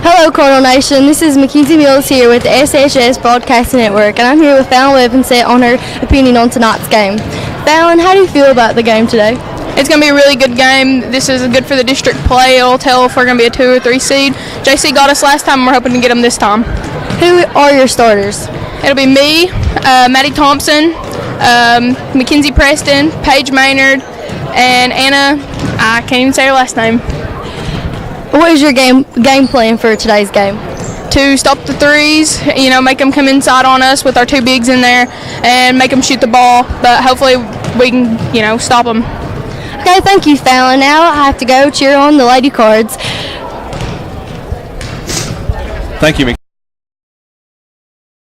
Hello, Cardinal Nation. This is Mackenzie Mills here with the SHS Broadcasting Network, and I'm here with Fallon Levinson on her opinion on tonight's game. Fallon, how do you feel about the game today? It's going to be a really good game. This is good for the district play. It'll tell if we're going to be a 2 or 3 seed. JC got us last time, and we're hoping to get them this time. Who are your starters? It'll be me, Maddie Thompson, Mackenzie Preston, Paige Maynard, and Anna. I can't even say her last name. What is your game plan for today's game? To stop the threes, make them come inside on us with our 2 bigs in there and make them shoot the ball. But hopefully we can, stop them. Okay, thank you, Fallon. Now I have to go cheer on the Lady Cards. Thank you, and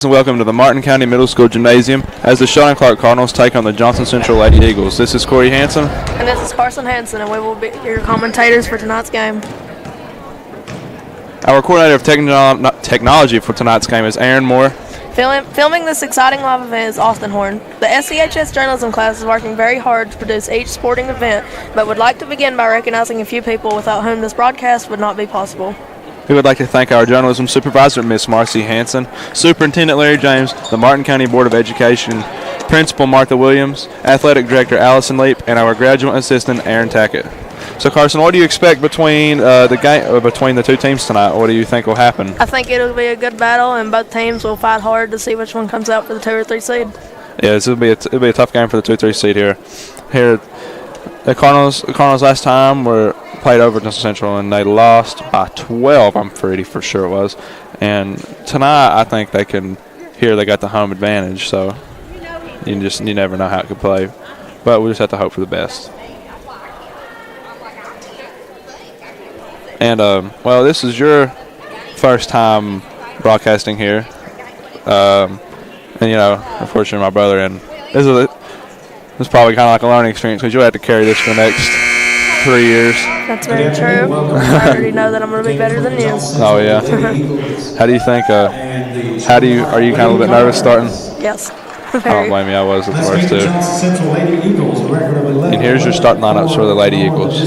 welcome to the Martin County Middle School Gymnasium as the Sheldon Clark Cardinals take on the Johnson Central Lady Eagles. This is Corey Hansen. And this is Carson Hansen, and we will be your commentators for tonight's game. Our coordinator of technology for tonight's game is Aaron Moore. Filming this exciting live event is Austin Horn. The SCHS journalism class is working very hard to produce each sporting event, but would like to begin by recognizing a few people without whom this broadcast would not be possible. We would like to thank our journalism supervisor, Miss Marcy Hansen, Superintendent Larry James, the Martin County Board of Education, Principal Martha Williams, Athletic Director Allison Leap, and our graduate assistant, Aaron Tackett. So, Carson, what do you expect between the 2 teams tonight? What do you think will happen? I think it'll be a good battle, and both teams will fight hard to see which one comes out for the 2 or 3 seed. Yeah, it'll be a tough game for the 2-3 seed here. The Cardinals last time played over Johnson Central, and they lost by 12. I'm pretty for sure it was. And tonight, I think they got the home advantage. So you never know how it could play, but we just have to hope for the best. And this is your first time broadcasting here, and unfortunately, my brother, and this is probably kind of like a learning experience because you'll have to carry this for the next 3 years. That's very true. I already know that I'm going to be better than you. Oh yeah. How do you think? Are you kind of a little bit nervous starting? Yes. I don't blame you. I was at first too. And here's your starting lineups for the Lady Eagles.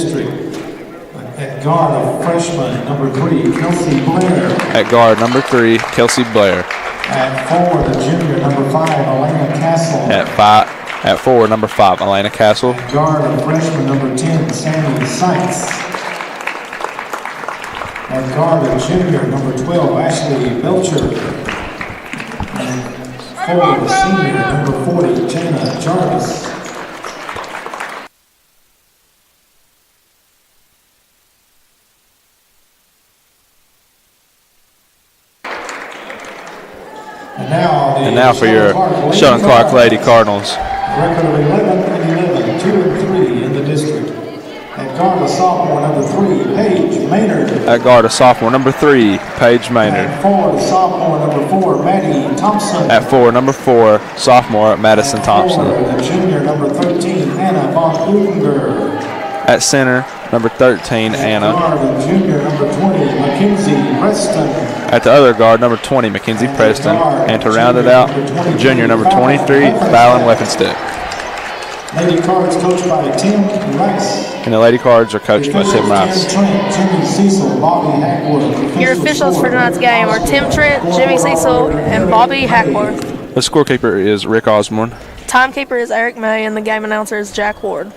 At guard, freshman number 3, Kelsey Blair. At guard, number 3, Kelsey Blair. At 4, the junior, number 5, Elena Castle. At 4, number 5, Elena Castle. At guard, freshman number 10, Sammy Sykes. At guard, the junior, number 12, Ashley Belcher. And 4, the senior, number 40, Jana Jarvis. And now for your Sheldon Clark Lady Cardinals. Record of 11-11, 2-3 in the district. At guard, a sophomore, number 3, Paige Maynard. At guard, a sophomore, number 3, Paige Maynard. At 4, sophomore, number 4, Maddie Thompson. At 4, number 4, sophomore, Madison Thompson. At 4, the junior, number 13, Anna Von Unger. At center, number 13, Anna. At guard, the junior, number 20, Mackenzie Preston. At the other guard, number 20, Mackenzie Preston. And to round it out, junior number 23, Fallon Leffenstedt. Lady Cards coached by Tim Rice. And the Lady Cards are coached by Tim Rice. Jimmy Cecil, Bobby Hackworth. Your officials for tonight's game are Tim Trent, Jimmy Cecil, and Bobby Hackworth. The scorekeeper is Rick Osborne. Timekeeper is Eric May, and the game announcer is Jack Ward.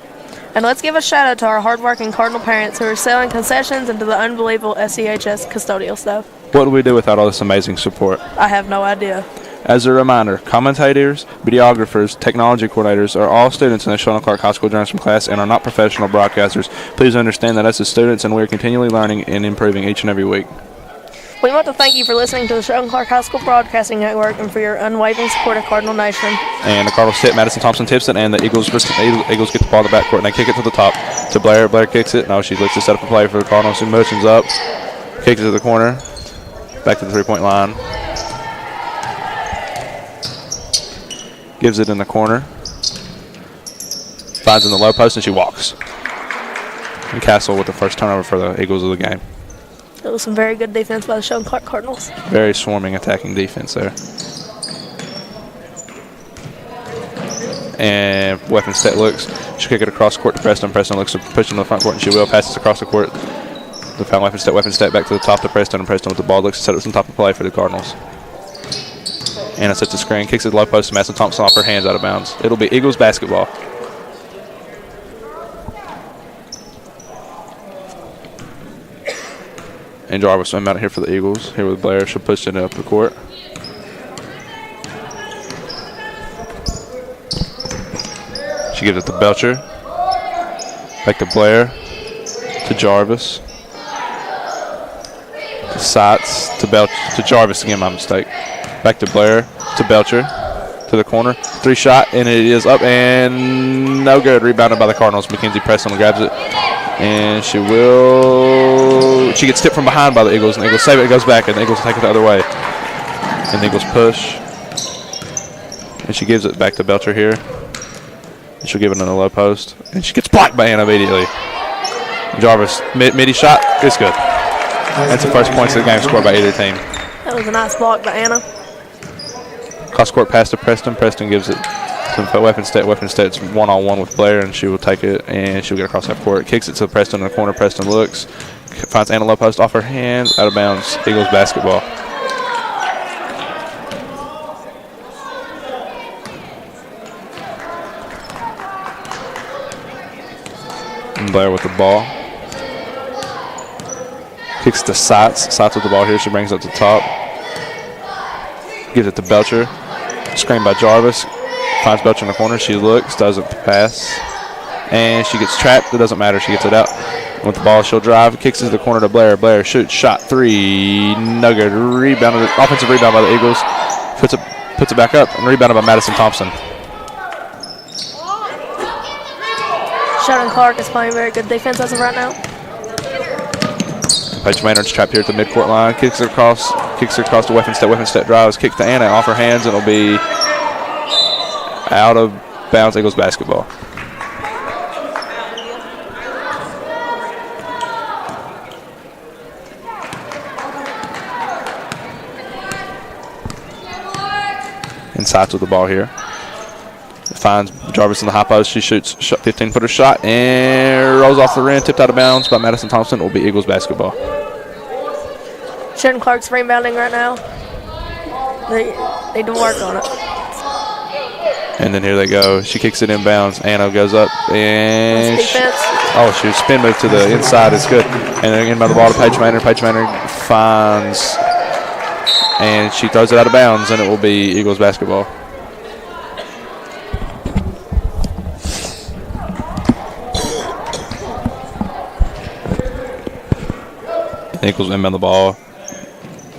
And let's give a shout out to our hardworking Cardinal parents who are selling concessions and to the unbelievable SCHS custodial staff. What do we do without all this amazing support? I have no idea. As a reminder, commentators, videographers, technology coordinators are all students in the Sheldon Clark High School journalism class and are not professional broadcasters. Please understand that as students and we are continually learning and improving each and every week. We want to thank you for listening to the Sheldon Clark High School Broadcasting Network and for your unwavering support of Cardinal Nation. And the Cardinals tip, Madison Thompson tips it, and the Eagles get the ball to the backcourt, and they kick it to the top to Blair. Blair kicks it. No, she looks to set up a play for the Cardinals. She motions up, kicks it to the corner, back to the three-point line. Gives it in the corner. Finds in the low post, and she walks. And Castle with the first turnover for the Eagles of the game. It was some very good defense by the Sheldon Clark Cardinals. Very swarming attacking defense there. And weapon set looks. She'll kick it across court to Preston. Preston looks to push in the front court, and she will. Passes across the court. The foul weapon step back to the top to Preston, and Preston with the ball looks to set up some top of play for the Cardinals. Anna sets the screen, kicks it low post to Madison Thompson off her hands out of bounds. It'll be Eagles basketball. And Jarvis swim out here for the Eagles. Here with Blair, she'll push it up the court. She gives it to Belcher. Back to Blair. To Jarvis. To Seitz. To Jarvis again, my mistake. Back to Blair. To Belcher. To the corner. 3 shot, and it is up and no good. Rebounded by the Cardinals. Mackenzie Preston grabs it. And she gets tipped from behind by the Eagles, and the Eagles save it. It goes back, and the Eagles take it the other way. And the Eagles push. And she gives it back to Belcher here. And she'll give it in the low post. And she gets blocked by Anna immediately. Jarvis, midi shot, it's good. That's the first points of the game scored by either team. That was a nice block by Anna. Cross court pass to Preston. Preston gives it to weapon stat. Weapon stat's one-on-one with Blair, and she will take it, and she'll get across half court. Kicks it to Preston in the corner. Preston looks, finds Anna low post off her hands, out of bounds. Eagles basketball. And Blair with the ball. Kicks to Seitz. Seitz with the ball here. She brings it to the top. Gives it to Belcher. Screen by Jarvis. Finds Belcher in the corner. She looks, doesn't pass. And she gets trapped. It doesn't matter. She gets it out. With the ball, she'll drive. Kicks it to the corner to Blair. Blair shoots. Shot 3. No good. Rebounded. Offensive rebound by the Eagles. Puts it back up. And rebounded by Madison Thompson. Sheldon Clark is playing very good defense as of right now. Paige Maynard's trapped here at the midcourt line. Kicks it across to weapon step. Weapon step drives. Kick to Anna off her hands. It'll be out of bounds. Eagles basketball. And Seitz with the ball here. Finds Jarvis in the high post. She shoots 15-footer shot and rolls off the rim. Tipped out of bounds by Madison Thompson. It will be Eagles basketball. Sheldon Clark's rebounding right now. They need to work on it. And then here they go. She kicks it inbounds. Anna goes up and she spin move to the inside. It's good. And then in by the ball to Paige Maynard. Paige Maynard finds and she throws it out of bounds, and it will be Eagles basketball. Eagles inbound the ball,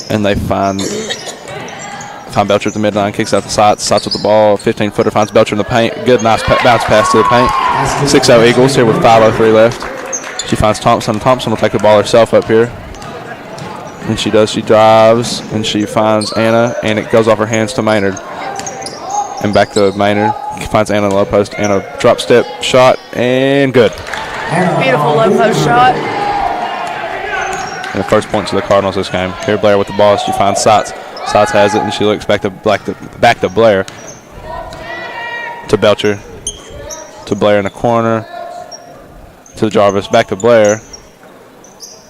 and they find Belcher at the midline, kicks out the Seitz with the ball, 15-footer, finds Belcher in the paint. Good, nice bounce pass to the paint. 6-0 Eagles here with 5:03 left. She finds Thompson. Thompson will take the ball herself up here. And she does. She drives, and she finds Anna, and it goes off her hands to Maynard. And back to Maynard. Finds Anna in the low post. Anna drop step shot, and good. Beautiful low post shot. And the first points of the Cardinals this game. Here Blair with the ball. She finds Seitz. Seitz has it, and she looks back to Blair. To Belcher. To Blair in the corner. To Jarvis. Back to Blair.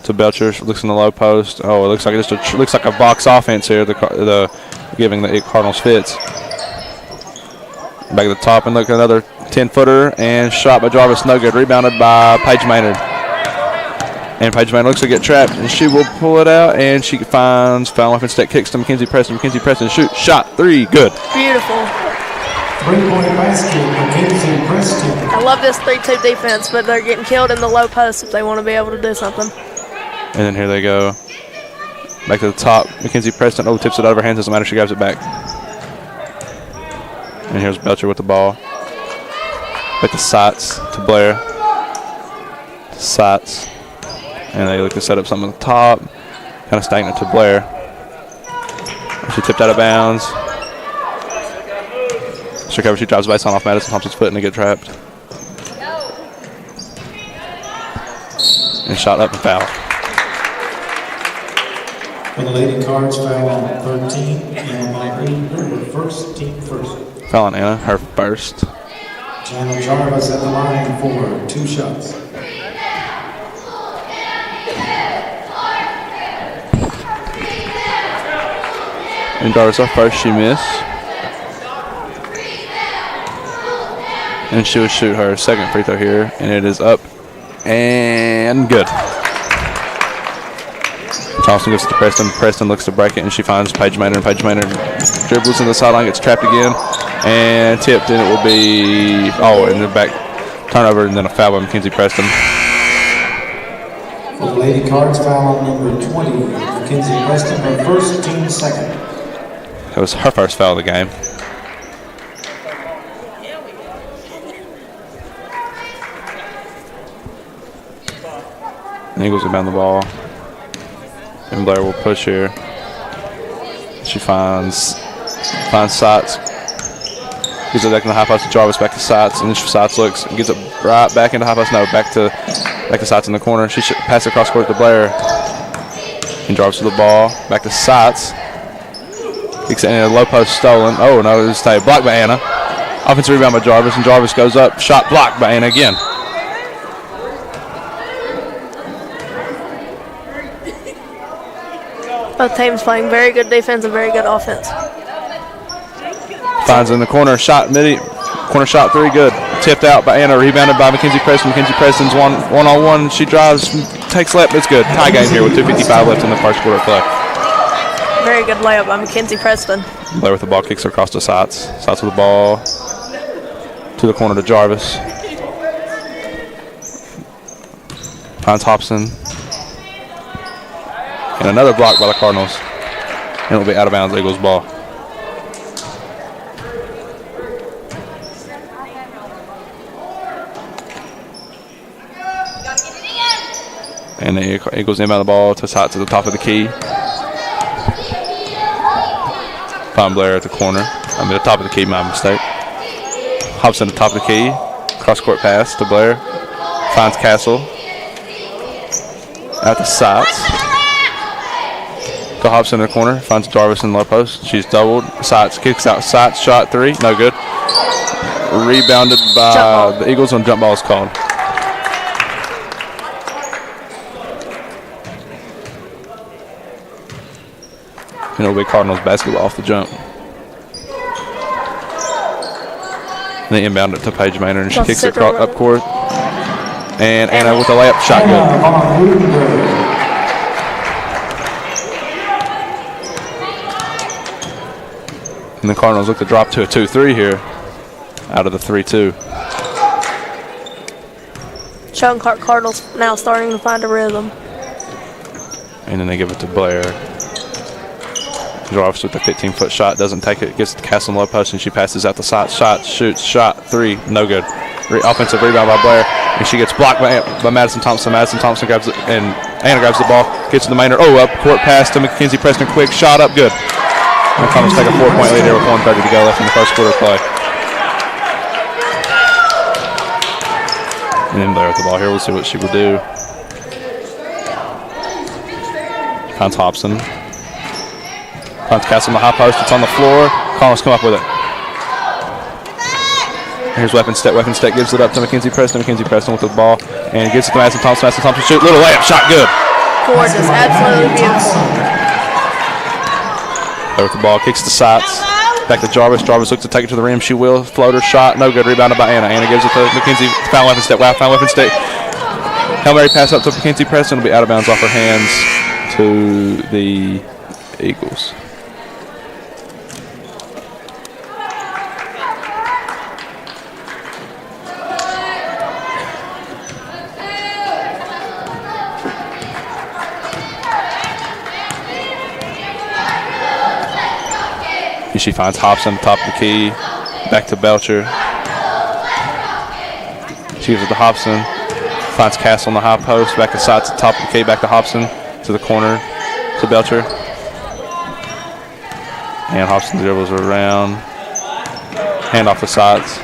To Belcher. She looks in the low post. Oh, it looks like a box offense here. The giving the Cardinals fits. Back at the top, and look, another 10-footer and shot by Jarvis. No good. Rebounded by Paige Maynard. And Paige Maynard looks to get trapped, and she will pull it out, and she finds foul off instead. Kicks to Mackenzie Preston. Mackenzie Preston shoots. Shot 3. Good. Beautiful. 3-point basket, Mackenzie Preston. I love this 3-2 defense, but they're getting killed in the low post if they want to be able to do something. And then here they go. Back to the top. Mackenzie Preston. Oh, tips it out of her hands. Doesn't matter. She grabs it back. And here's Belcher with the ball. Back to Seitz. To Blair. To Seitz. And they look to set up something at the top. Kind of stagnant to Blair. She tipped out of bounds. She recovers. She drives the baseline off Madison Thompson's foot, and they get trapped. And shot up and foul. For the Lady Cards, foul on 13, and on her first, team first. Foul on Anna, her first. Jana Jarvis at the line for 2 shots. And Jarvis up first, she missed. And she will shoot her second free throw here, and it is up and good. Thompson gives it to Preston. Preston looks to break it, and she finds Paige Maynard. Paige Maynard dribbles in the sideline, gets trapped again, and tipped, and it will be, and the back turnover, and then a foul by Mackenzie Preston. For the Lady Cards, foul on number 20, Mackenzie Preston, her first, team second. That was her first foul of the game. And Eagles inbound the ball. And Blair will push here. She finds Sotz. Gives it back in the high post to Jarvis, back to Sotz, and Sotz looks and gives it right back into high post. No, back to Sotz in the corner. She should pass it across court to Blair. And Jarvis with the ball. Back to Sotz. Kicks it in a low post, stolen. Oh no, it was blocked by Anna. Offensive rebound by Jarvis, and Jarvis goes up. Shot blocked by Anna again. Both teams playing very good defense and very good offense. Finds in the corner, shot midi, corner shot 3, good. Tipped out by Anna, rebounded by Mackenzie Preston. Mackenzie Preston's one-on-one. She drives, takes left. It's good. Tie game here with 2:55 left in the first quarter of play. Very good layup by Mackenzie Preston. Blair with the ball, kicks her across to Sotz. Sotz with the ball to the corner to Jarvis. Finds Hobson. And another block by the Cardinals. And it'll be out of bounds, Eagles ball. And the Eagles inbound the ball to Sotz at the top of the key. Find Blair at the corner. The top of the key, my mistake. Hobson at the top of the key. Cross-court pass to Blair. Finds Castle. Out to Sotz. To Hobson in the corner. Finds Jarvis in the low post. She's doubled. Sotz kicks out. Sotz shot 3. No good. Rebounded by the Eagles on jump ball is called. And it'll be Cardinals basketball off the jump. And they inbound it to Paige Maynard, and she kicks it up court. And Anna with a layup, shot good. And the Cardinals look to drop to a 2-3 here out of the 3-2. Sheldon Cardinals now starting to find a rhythm. And then they give it to Blair. Jarvis with the 15-foot shot, doesn't take it, gets to Castle in the low post, and she passes out the side. Shot 3, no good. Offensive rebound by Blair, and she gets blocked by Madison Thompson. Madison Thompson grabs it, and Anna grabs the ball, gets to the Maynard. Up court pass to Mackenzie Preston, quick shot up, good. And Cardinals take a 4-point lead here with 1:30 to go left in the first quarter of play. And then Blair with the ball here, we'll see what she will do. Finds Hobson. Finds Castle in the high post. It's on the floor. Cardinals come up with it. Here's Weapon Step. Weapon Step gives it up to Mackenzie Preston. Mackenzie Preston with the ball and gives it to Madison Thompson. Madison Thompson shoot. Little layup. Shot good. Gorgeous. Absolutely beautiful. There with the ball. Kicks to Sotz. Back to Jarvis. Jarvis looks to take it to the rim. She will. Floater shot. No good. Rebounded by Anna. Anna gives it to Mackenzie. Found Weapon Step. Wow. Found Weapon Step. Hail Mary pass up to Mackenzie Preston. Will be out of bounds off her hands to the Eagles. She finds Hobson at the top of the key. Back to Belcher. She gives it to Hobson. Finds Castle on the high post. Back to Sotz at the top of the key. Back to Hobson. To the corner. To Belcher. And Hobson dribbles around. Hand off to Sotz.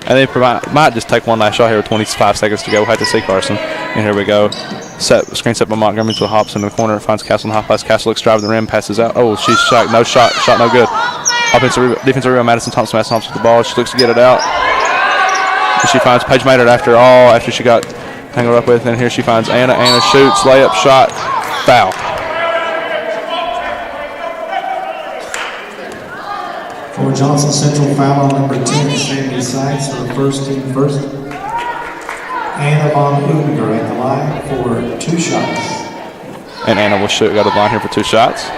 And they might just take one last shot here with 25 seconds to go. We'll have to see Carson. And here we go. Screen set by Montgomery to Hobson in the corner. Finds Castle in the high post. Castle looks driving the rim. Passes out. Oh, she's shot. No shot. Shot no good. Defensive rebound, Madison Thompson. Madison Thompson with the ball. She looks to get it out. And she finds Paige Maynard after she got tangled up with. And here she finds Anna. Anna shoots, layup, shot, foul. For Johnson Central, foul on number 10, Sandy Sykes for the first team first. Anna Von Unger at the line for 2 shots. And Anna will go to the line here for 2 shots.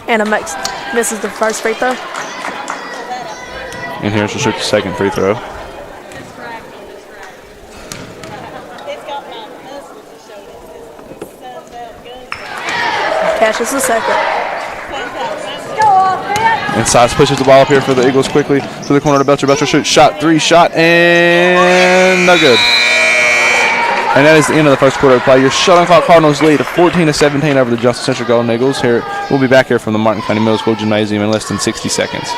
Anna misses the first free throw. And here she'll shoot the second free throw. Catches the second. And Sides pushes the ball up here for the Eagles quickly to the corner to Belcher. Belcher shoots, shot, 3 shot, and no good. And that is the end of the first quarter of play. Your Sheldon Clark Cardinals lead of 14-17 over the Johnson Central Golden Eagles. Here, we'll be back here from the Martin County Middle School Gymnasium in less than 60 seconds.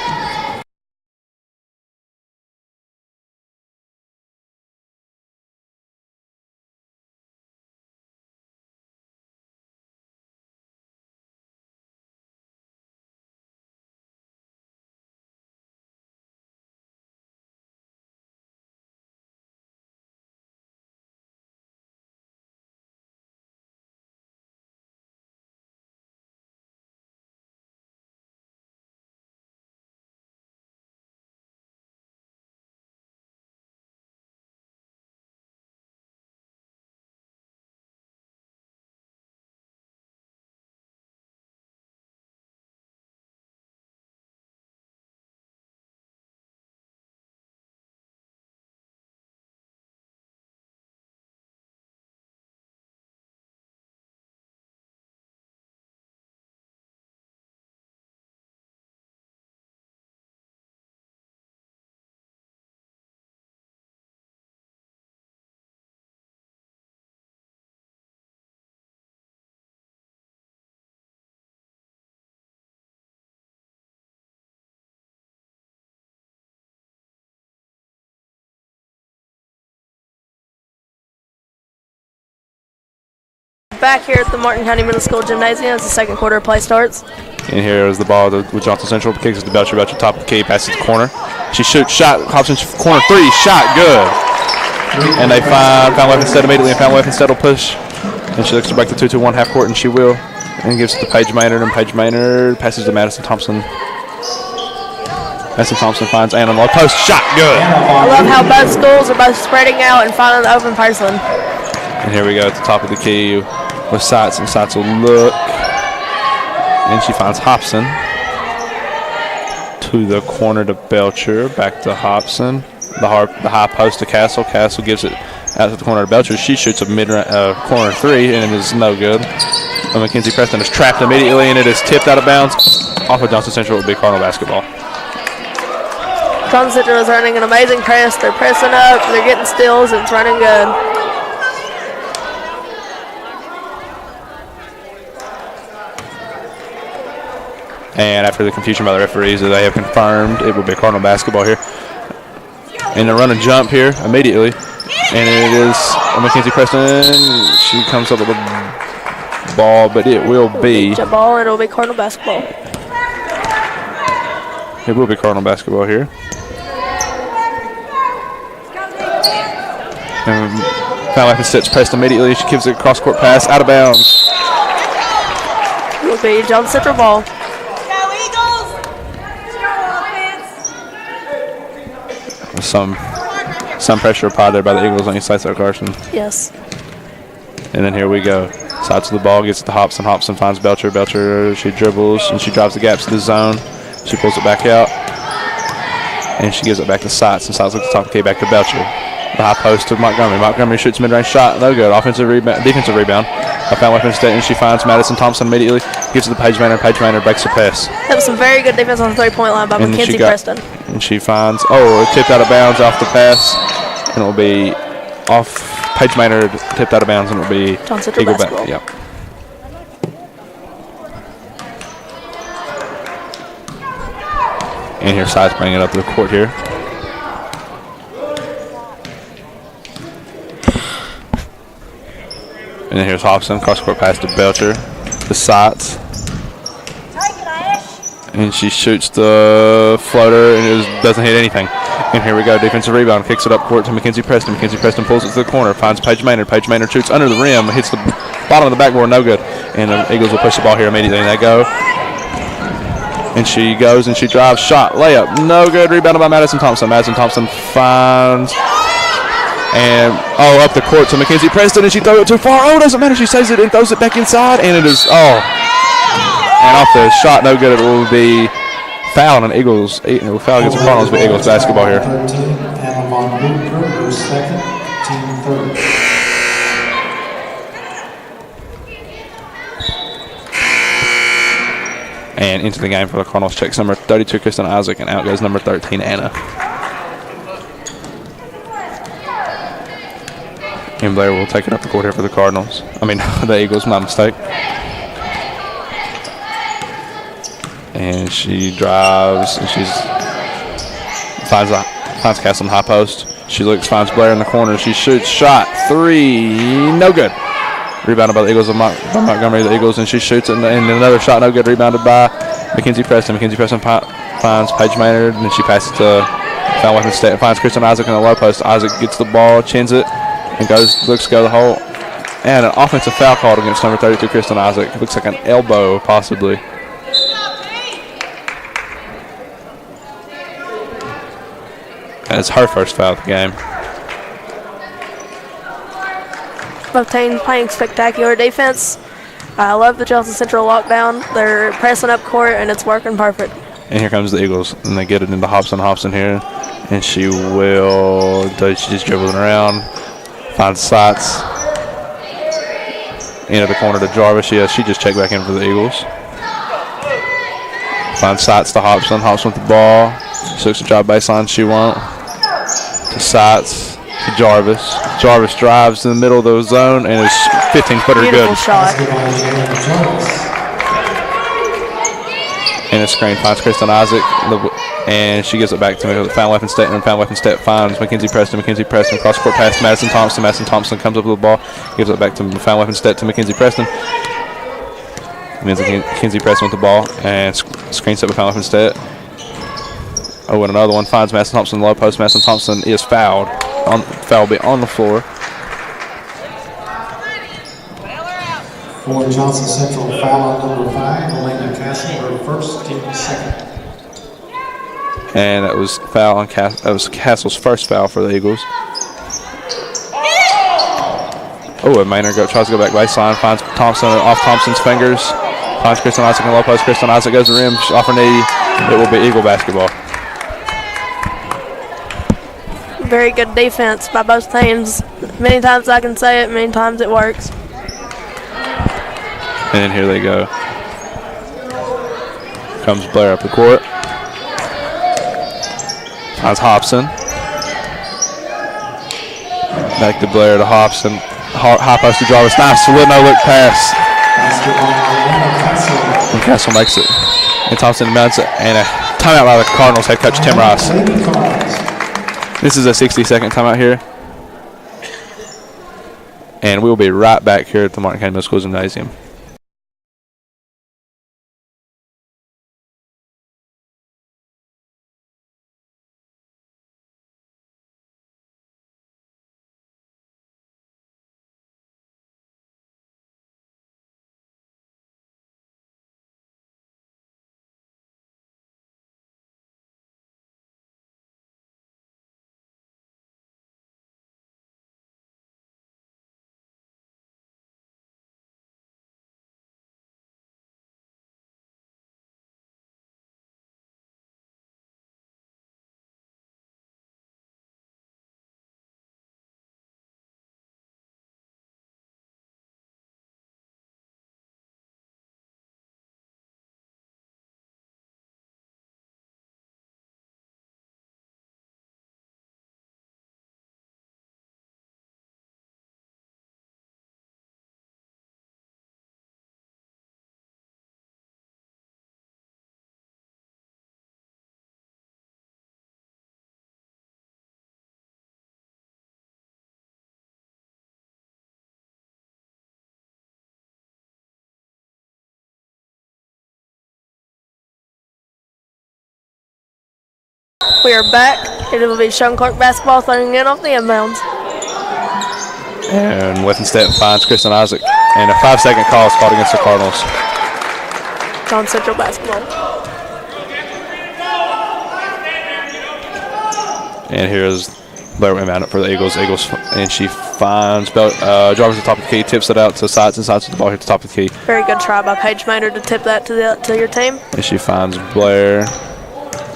Back here at the Martin County Middle School Gymnasium as the second quarter of play starts. And here is the ball with Johnson Central. Kicks it to Belcher. Belcher top of the key, passes the corner. She shoots, shot, Hobson corner 3, shot, good. And they find Weaponstead immediately, and Weaponstead will push. And she looks to break the 2-2-1 half court, and she will. And gives it to Paige Maynard, and Paige Maynard passes to Madison Thompson. Madison Thompson finds Anna low post, shot, good. I love how both schools are both spreading out and finding the open person. And here we go at the top of the key with Sites, and Sites will look. And she finds Hobson. To the corner to Belcher, back to Hobson. The high post to Castle. Castle gives it out to the corner to Belcher. She shoots a corner 3, and it is no good. And Mackenzie Preston is trapped immediately, and it is tipped out of bounds. Off of Johnson Central will be Cardinal basketball. Johnson Central is running an amazing press. They're pressing up, they're getting steals, and it's running good. And after the confusion by the referees, they have confirmed it will be Cardinal basketball here. And they run a jump here immediately. And it is Mackenzie Preston. She comes up with a ball, but it will be. Jump ball, and it will be Cardinal basketball. It will be Cardinal basketball here. And foul line sets pressed immediately. She gives it a cross-court pass out of bounds. It will be Johnson Central ball. Some pressure applied there by the Eagles on East Side Carson. Yes. And then here we go. Side to the ball, gets it to Hobson. Hobson finds Belcher. Belcher, she dribbles, and she drives the gaps to the zone. She pulls it back out, and she gives it back to Sites. And Sites looks to top of the key, back to Belcher. The high post to Montgomery. Montgomery shoots mid-range shot. No good. Defensive rebound. I found Weaponstead, and she finds Madison Thompson immediately. Gives it to Paige Maynard. Paige Maynard breaks her pass. That was some very good defense on the three-point line by Mackenzie Preston. And she finds, it tipped out of bounds off the pass. And it will be off Paige Maynard, tipped out of bounds, and it will be Johnson Central basketball. Yep. And here, Sides bringing it up to the court here. And then here's Hobson, cross-court pass to Belcher, to Sites. And she shoots the floater and it doesn't hit anything. And here we go, defensive rebound, kicks it up court to Mackenzie Preston. Mackenzie Preston pulls it to the corner, finds Paige Maynard. Paige Maynard shoots under the rim, hits the bottom of the backboard, no good. And the Eagles will push the ball here immediately, and they go. And she goes and she drives, shot, layup, no good. Rebounded by Madison Thompson. Madison Thompson finds and up the court to Mackenzie Preston, and she throws it too far. Oh, doesn't matter. She saves it and throws it back inside, and it is and off the shot, no good. It will be foul on Eagles. Foul against the Cardinals, but Eagles basketball here. 13, Anna Von Hooper, her second, team third. And into the game for the Cardinals, checks number 32, Kristen Isaac, and out goes number 13, Anna. And Blair will take it up the court here for the Cardinals. The Eagles, my mistake. And she drives, and finds Castle in the high post. She looks, finds Blair in the corner. She shoots, shot, three, no good. Rebounded by the Eagles of Montgomery, the Eagles, and she shoots it, and another shot, no good. Rebounded by Mackenzie Preston. Mackenzie Preston finds Paige Maynard, and then she passes to foul weapon State. Finds Kristen Isaac in the low post. Isaac gets the ball, chins it, and looks to go to the hole. And an offensive foul called against number 32, Kristen Isaac. It looks like an elbow, possibly. And it's her first foul of the game. Both teams playing spectacular defense. I love the Johnson Central lockdown. They're pressing up court, and it's working perfect. And here comes the Eagles, and they get it into Hobson. Hobson here, and she's just dribbling around, finds Sights into the corner to Jarvis. She just checked back in for the Eagles. Finds Sights to Hobson. Hobson with the ball. She looks to drive baseline. She won't. To Sights. To Jarvis. Jarvis drives in the middle of the zone, and it's 15-footer good. Beautiful shot. And a screen finds Kristen Isaac, and she gives it back to me. Foul weapon State, and foul weapon State finds Mackenzie Preston. Mackenzie Preston cross court pass Madison Thompson. Madison Thompson comes up with the ball, gives it back to foul weapon State to Mackenzie Preston. Mackenzie Preston with the ball, and screen set with foul weapon State. And another one finds Madison Thompson in the low post. Madison Thompson is fouled. Foul will be on the floor. For Johnson Central, foul on number 5, Elena Castle, her first, team second. And that was Castle's first foul for the Eagles. And Maynard tries to go back baseline, finds Thompson off Thompson's fingers, finds Kristen Isaac in the low post. Kristen Isaac goes to the rim, off her knee. It will be Eagle basketball. Very good defense by both teams. Many times I can say it, many times it works. And then here they go. Comes Blair up the court. Finds Hobson. Back to Blair to Hobson. High post to Jarvis. Nice no-look pass. And Castle makes it. And Thompson mounts it. And a timeout by the Cardinals head coach Tim Rice. This is a 60-second timeout here. And we'll be right back here at the Martin County Middle School Gymnasium. We are back. It will be Sheldon Clark basketball throwing in off the inbounds. And Withenstedt finds Kristen Isaac. And a 5-second call is called against the Cardinals. John Central basketball. And here's Blair inbound for the Eagles. And she finds Jarvis at the top of the key, tips it out to sides and sides with the ball here at the top of the key. Very good try by Paige Maynard to tip that to your team. And she finds Blair.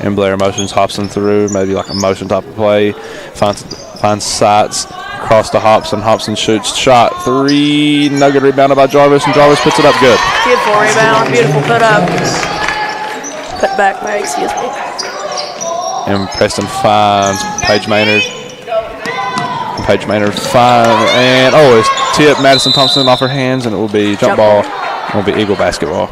And Blair motions Hobson through, maybe like a motion type of play. Finds sights across to Hobson. Hobson shoots shot 3. No good, rebounded by Jarvis, and Jarvis puts it up good. Beautiful rebound, beautiful put up. Put back, Mary, excuse me. And Preston finds Paige Maynard. Paige Maynard finds, and it's tip Madison Thompson off her hands, and it will be jump ball. It will be Eagle basketball.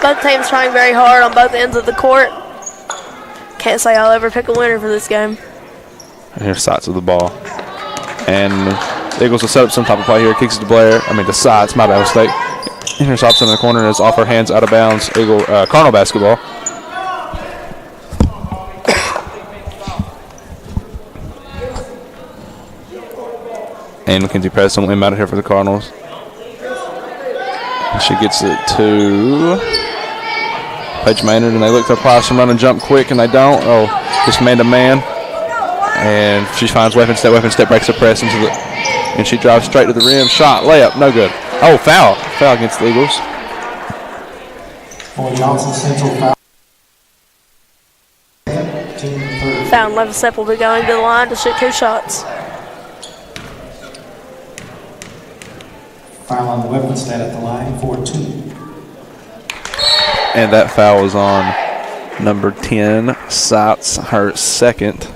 Both teams trying very hard on both ends of the court. Can't say I'll ever pick a winner for this game. And here's sights of the ball. And the Eagles will set up some type of play here. Kicks it to Blair. The sights, my bad mistake. And here's Hobson in the corner, and it's off her hands, out of bounds. Cardinal basketball. And Mackenzie Preston will inbound it here for the Cardinals. And she gets it to Paige Maynard, and they look to apply some run and jump quick, and they don't. Just man-to-man. And she finds Withenstedt. Withenstedt breaks the press and she drives straight to the rim. Shot, layup, no good. Foul. Foul against the Eagles. For Johnson Central foul. Found Levenstep will be going to the line to shoot 2 shots. Foul on Withenstedt at the line for 2. And that foul is on number 10, Sights, her second.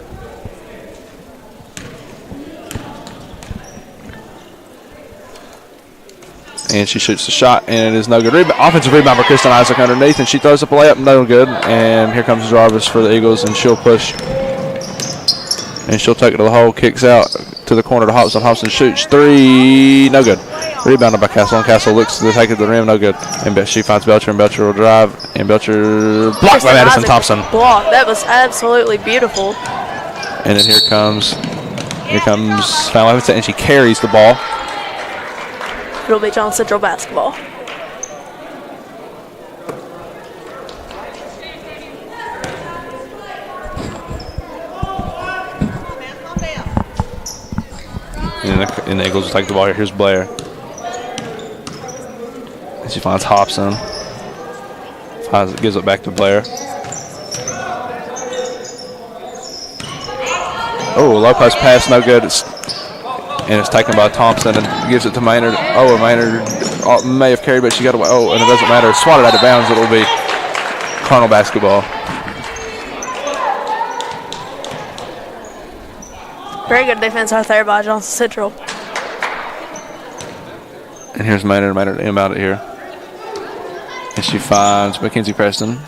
And she shoots the shot, and it is no good. Offensive rebound for Kristen Isaac underneath, and she throws up a layup, no good. And here comes Jarvis for the Eagles, and she'll push. And she'll take it to the hole, kicks out to the corner to Hobson. Hobson shoots 3, no good. Rebounded by Castle, and Castle looks to take it to the rim, no good. And she finds Belcher, and Belcher will drive, and Belcher blocked by Madison Thompson. Blocked. That was absolutely beautiful. And then here comes Fallon Levenstett, and she carries the ball. It'll be John Central basketball. And the Eagles will take the ball here. Here's Blair. And she finds Hobson. Gives it back to Blair. Low post pass, no good. And it's taken by Thompson and gives it to Maynard. Maynard may have carried, but she got away. And it doesn't matter. It's swatted out of bounds. It'll be Cardinal basketball. Very good defense right there by Johnson Central. And here's Maynard. Maynard inbound it here. And she finds Mackenzie Preston.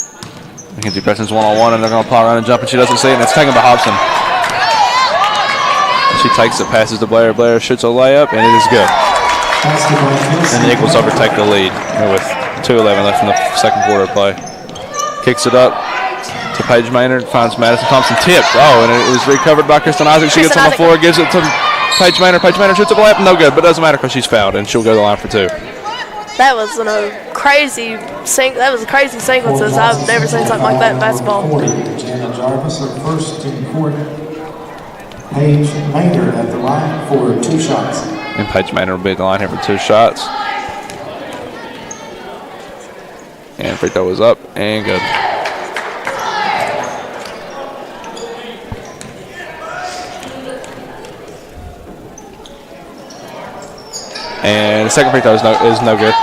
Mackenzie Preston's one-on-one, and they're going to apply around and jump, and she doesn't see it, and it's taken by Hobson. She takes it, passes to Blair. Blair shoots a layup, and it is good. And the Eagles overtake the lead with 2:11 left in the second quarter of play. Kicks it up to Paige Maynard, finds Madison Thompson, tipped. And it was recovered by Kristen Isaac. She gets on the floor, gives it to Paige Maynard. Paige Maynard shoots a layup, no good, but it doesn't matter because she's fouled, and she'll go to the line for 2. That was crazy sequences. I've never seen something like that in basketball. Jana Jarvis, her first team court. Paige Maynard at the line for 2 shots. And Paige Maynard will be at the line here for 2 shots. And free throw is up and good. And the second free throw is no good.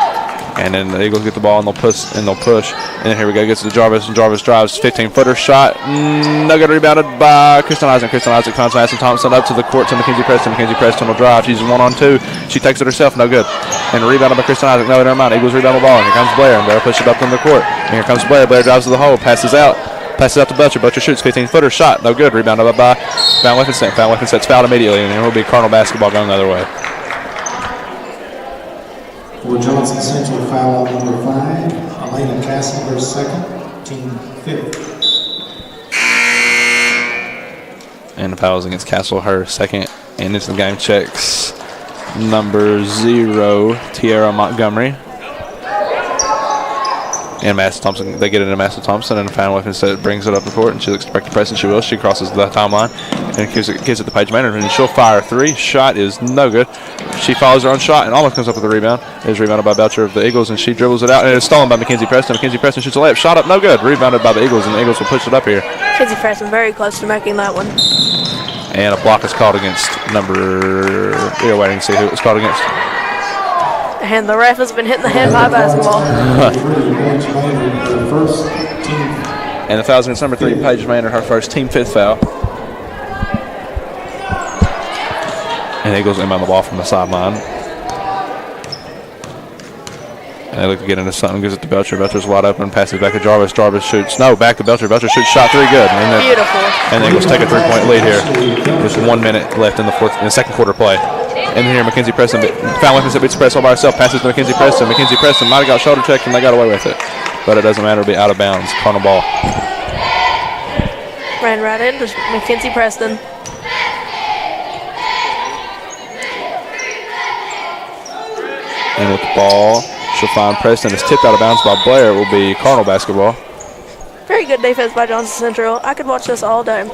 And then the Eagles get the ball and they'll push. And then here we go, gets to Jarvis, and Jarvis drives 15-footer shot. No good, rebounded by Kristen Isaac. Kristen Isaac finds Madison Thompson up to the court to Mackenzie Preston. Mackenzie Preston will drive. She's 1-on-2. She takes it herself, no good. And rebounded by Kristen Isaac. No, never mind. Eagles rebound the ball. And here comes Blair, and Blair pushes it up in the court. And here comes Blair. Blair drives to the hole, passes out to Belcher. Belcher shoots 15-footer shot, no good. Rebounded by Fallon Levenstett. Fallon Levenstett's fouled immediately, and there will be Cardinal basketball going the other way. For Johnson Central, foul number 5, Valentina Castler second, team fifth. And the foul is against Castle, her second. And into the game checks number 0, Tiara Montgomery. And Master Thompson, they get it to Master Thompson, and the foul weapon set brings it up the court, and she looks back to press, and she will. She crosses the timeline and gives it to Paige Maynard, and she'll fire a 3. Shot is no good. She follows her own shot and almost comes up with a rebound. It is rebounded by Belcher of the Eagles, and she dribbles it out, and it is stolen by Mackenzie Preston. Mackenzie Preston shoots a layup. Shot up, no good. Rebounded by the Eagles, and the Eagles will push it up here. Mackenzie Preston very close to making that one. And a block is called against number. We are waiting to see who it was called against. And the ref has been hitting the head by a basketball. And the foul is against number 3, Paige Maynard, her first team 5th foul. And the Eagles inbound the ball from the sideline. And they look to get into something, gives it to Belcher. Belcher's wide open, passes back to Jarvis. Jarvis shoots. No, back to Belcher. Belcher shoots shot 3 good. And Beautiful. And the Eagles take a 3-point lead here. There's 1 minute left in the second quarter play. And here Mackenzie Preston, foul weapon beats Press all by herself, passes to Mackenzie Preston. Mackenzie Preston might have got shoulder checked and they got away with it. But it doesn't matter, it'll be out of bounds. Cardinal ball. Ran right into Mackenzie Preston. And with the ball, she'll find Preston. It's tipped out of bounds by Blair. It will be Cardinal basketball. Very good defense by Johnson Central. I could watch this all day.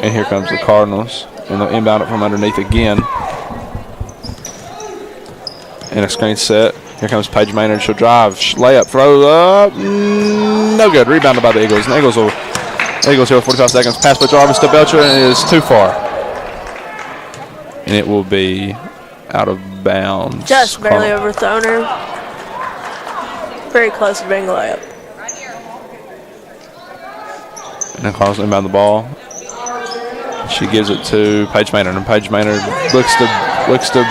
And here comes the Cardinals. And they'll inbound it from underneath again. And a screen set. Here comes Paige Maynard. She'll drive. Layup. Throw up. No good. Rebounded by the Eagles. And the Eagles here with 45 seconds. Pass by Jarvis to Belcher. And it is too far. And it will be out of bounds. Just barely overthrown her. Very close to being a layup. And then Cardinals inbound the ball. She gives it to Paige Maynard, and Paige Maynard looks to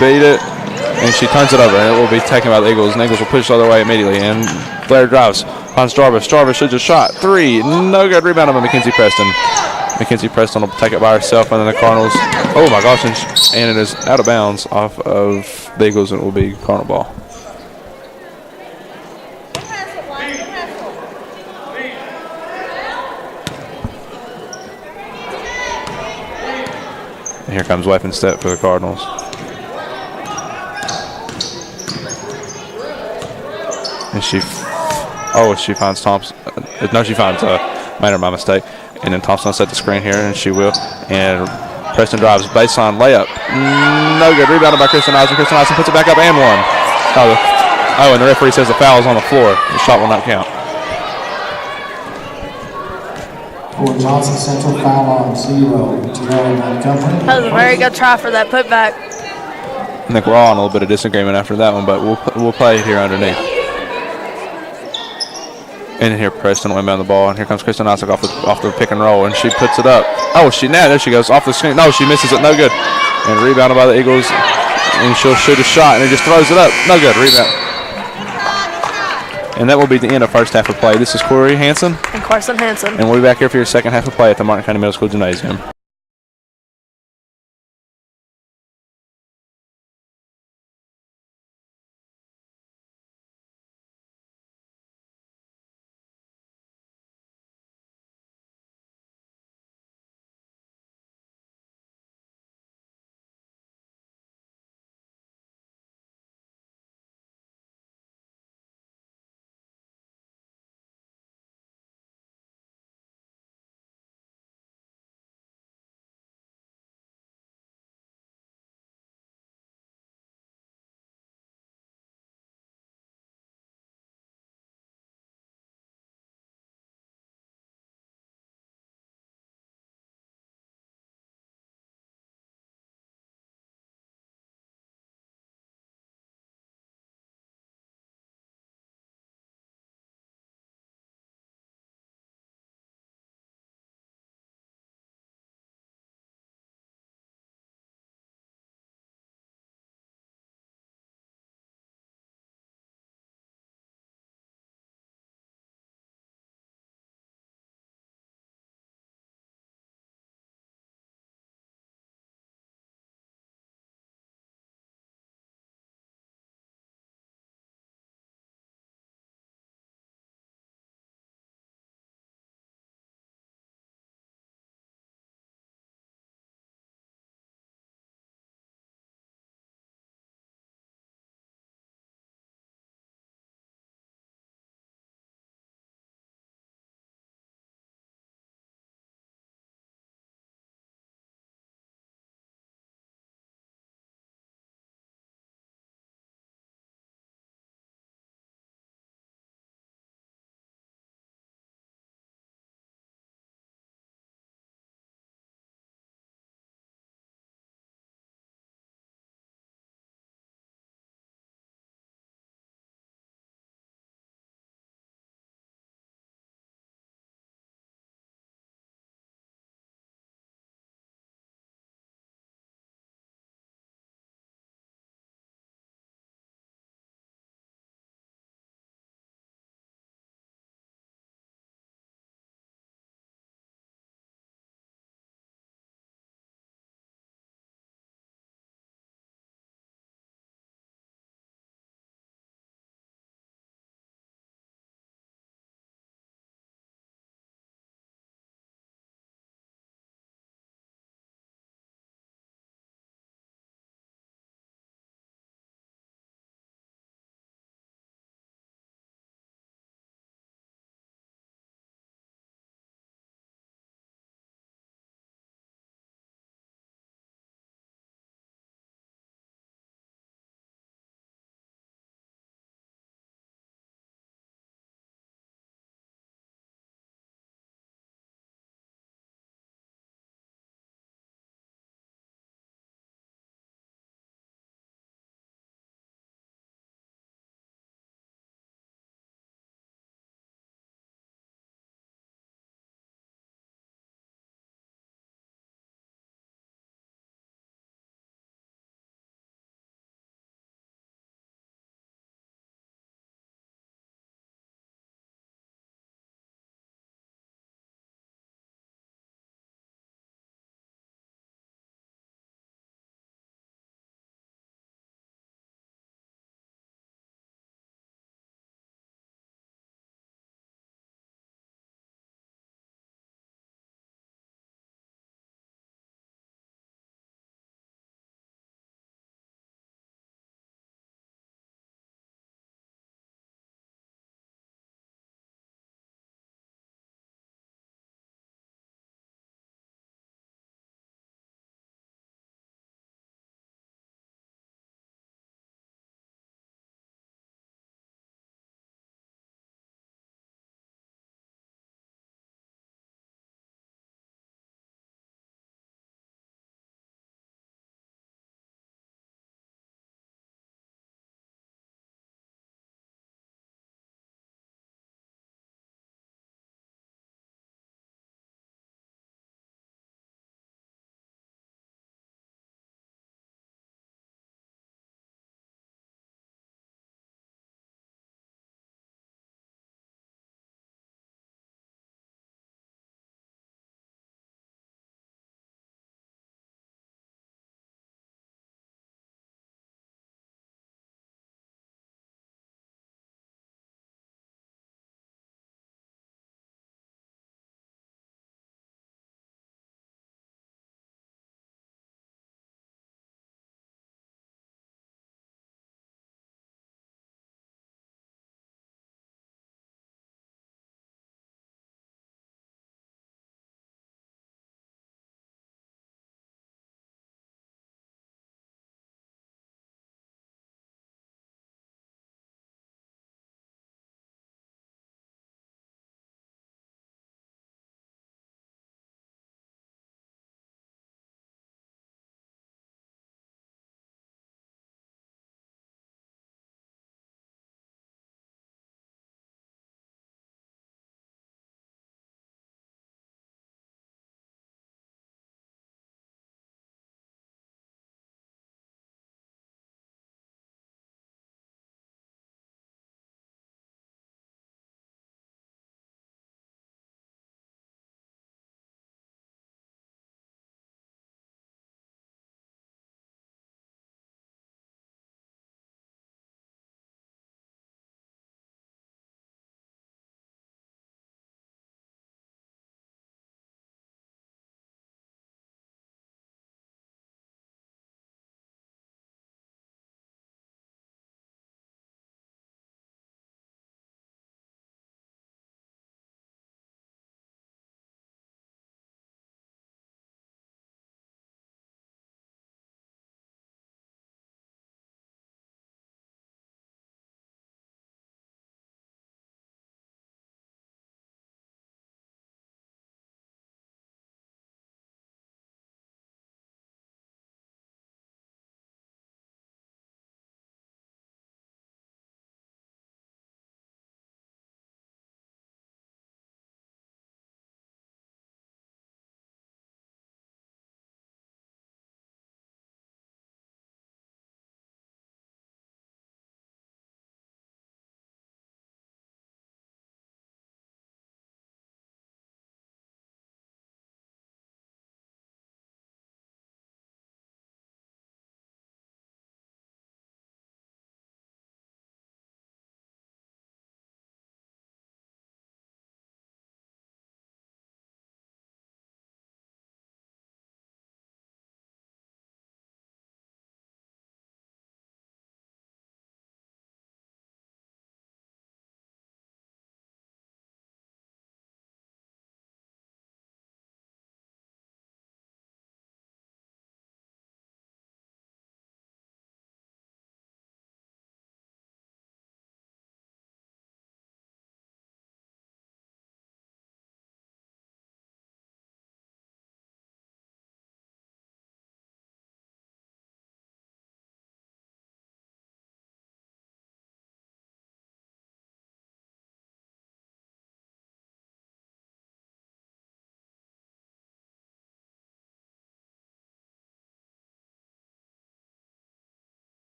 beat it, and she turns it over, and it will be taken by the Eagles, and the Eagles will push the other way immediately. And Blair drives, finds Jarvis. Jarvis shoots a shot. 3, no good. Rebounded by Mackenzie Preston. Mackenzie Preston will take it by herself, and then the Cardinals. Oh my gosh! And it is out of bounds off of the Eagles, and it will be Cardinal ball. Here comes weapon step for the Cardinals. And she finds Thompson. No, she finds Maynard by mistake. And then Thompson will set the screen here, and she will. And Preston drives baseline layup. No good. Rebounded by Kristen Eisen. Kristen Eisen puts it back up and one. And the referee says the foul is on the floor. The shot will not count. For Johnson Central, foul on 0, Tiara Montgomery. That was a very good try for that putback. I think we're all in a little bit of disagreement after that one, but we'll play it here underneath. And here Preston will inbound the ball, and here comes Kristen Isaac off the pick and roll, and she puts it up. Oh, there she goes off the screen. No, she misses it. No good. And rebounded by the Eagles, and she'll shoot a shot, and it just throws it up. No good. Rebound. And that will be the end of first half of play. This is Corey Hansen. And Carson Hansen. And we'll be back here for your second half of play at the Martin County Middle School Gymnasium.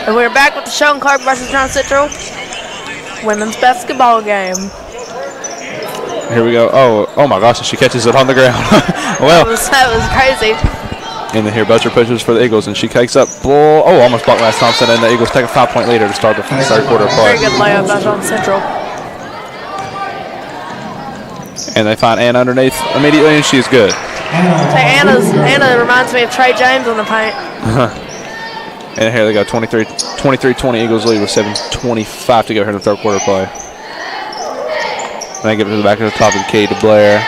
And we're back with the Sheldon Clark versus Johnson Central women's basketball game. Here we go. Oh my gosh, she catches it on the ground. Well, That was crazy. and then here Butcher pushes for the Eagles, and she kicks up. Almost blocked by Thompson, and the Eagles take a 5-point leader to start the third quarter play. Very good layup by Johnson Central. And they find Anna underneath immediately, and she's good. Hey, Anna reminds me of Trey James on the paint. And here they go, 23-20 Eagles lead with 7:25 to go here in the third quarter play. And they give it to the back of the top of the key to Blair,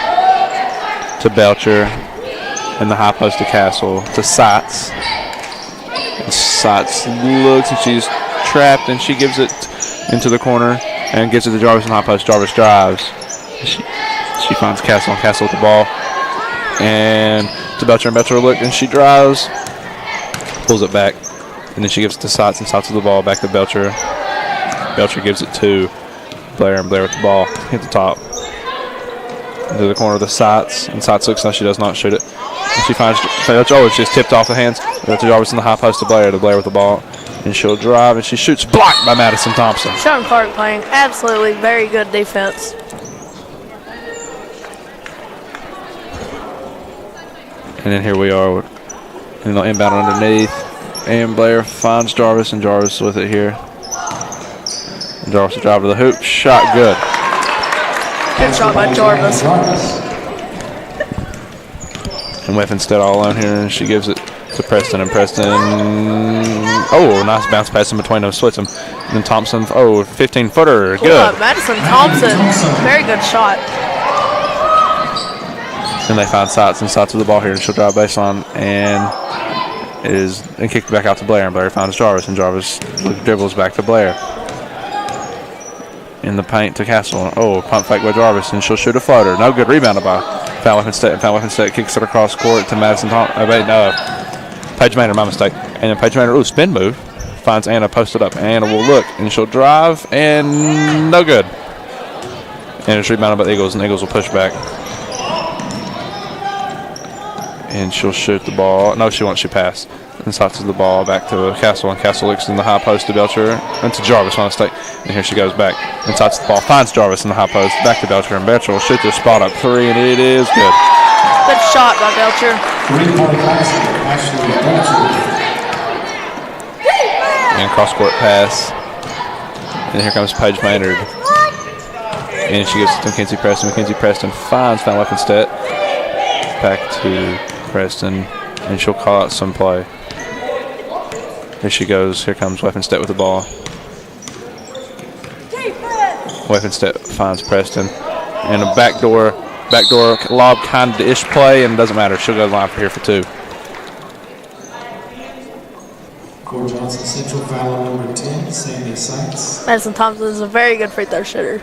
to Belcher, and the high post to Castle, to Seitz. And Seitz looks, and she's trapped, and she gives it into the corner and gives it to Jarvis in the high post. Jarvis drives. She finds Castle, and Castle with the ball. And to Belcher, and Belcher look, and she drives, pulls it back, and then she gives it to Seitz, and Seitz with the ball back to Belcher. Belcher gives it to Blair, and Blair with the ball, hit the top. Into the corner of the Seitz, and Seitz looks like she does not shoot it. And she finds Belcher, it's just tipped off the hands. To Jarvis in the high post to Blair with the ball. And she'll drive, and she shoots, blocked by Madison Thompson. Sheldon Clark playing absolutely very good defense. And then here we are, inbound underneath. And Blair finds Jarvis, and Jarvis with it here. And Jarvis will drive to the hoop. Shot good. Good shot by Jarvis. And Whiff instead all alone here, and she gives it to Preston. And Preston, nice bounce pass in between them, splits them. And then Thompson, 15-footer, good. Madison Thompson, very good shot. And they find Seitz, and Seitz with the ball here, and she'll drive baseline and kick it back out to Blair, and Blair finds Jarvis, and Jarvis dribbles back to Blair. In the paint to Castle. Pump fake by Jarvis, and she'll shoot a floater. No good. Rebounded by Foul Instead kicks it across court to Madison Thompson. Paige Maynard, my mistake. And then Paige Maynard, spin move. Finds Anna posted up. Anna will look, and she'll drive, and no good. And it's rebounded by the Eagles, and the Eagles will push back. And she'll shoot the ball. No, she won't. She passed. And Seitz the ball back to Castle, and Castle looks in the high post to Belcher, and to Jarvis, my mistake. And here she goes back. And Seitz the ball, finds Jarvis in the high post, back to Belcher, and Belcher will shoot this spot up three, and it is good. Good shot by Belcher. 3-point basket, Ashley Belcher. And cross-court pass. And here comes Paige Maynard. And she gives it to Mackenzie Preston. Mackenzie Preston finds Van Leifenstedt. Back to Preston, and she'll call out some play. Here she goes. Here comes Leifenstedt with the ball. Leifenstedt finds Preston. And a backdoor lob kind of ish play, and it doesn't matter. She'll go to the line for here for two. For Johnson Central, foul number 10, Sandy Seitz. Madison Thompson is a very good free throw shooter.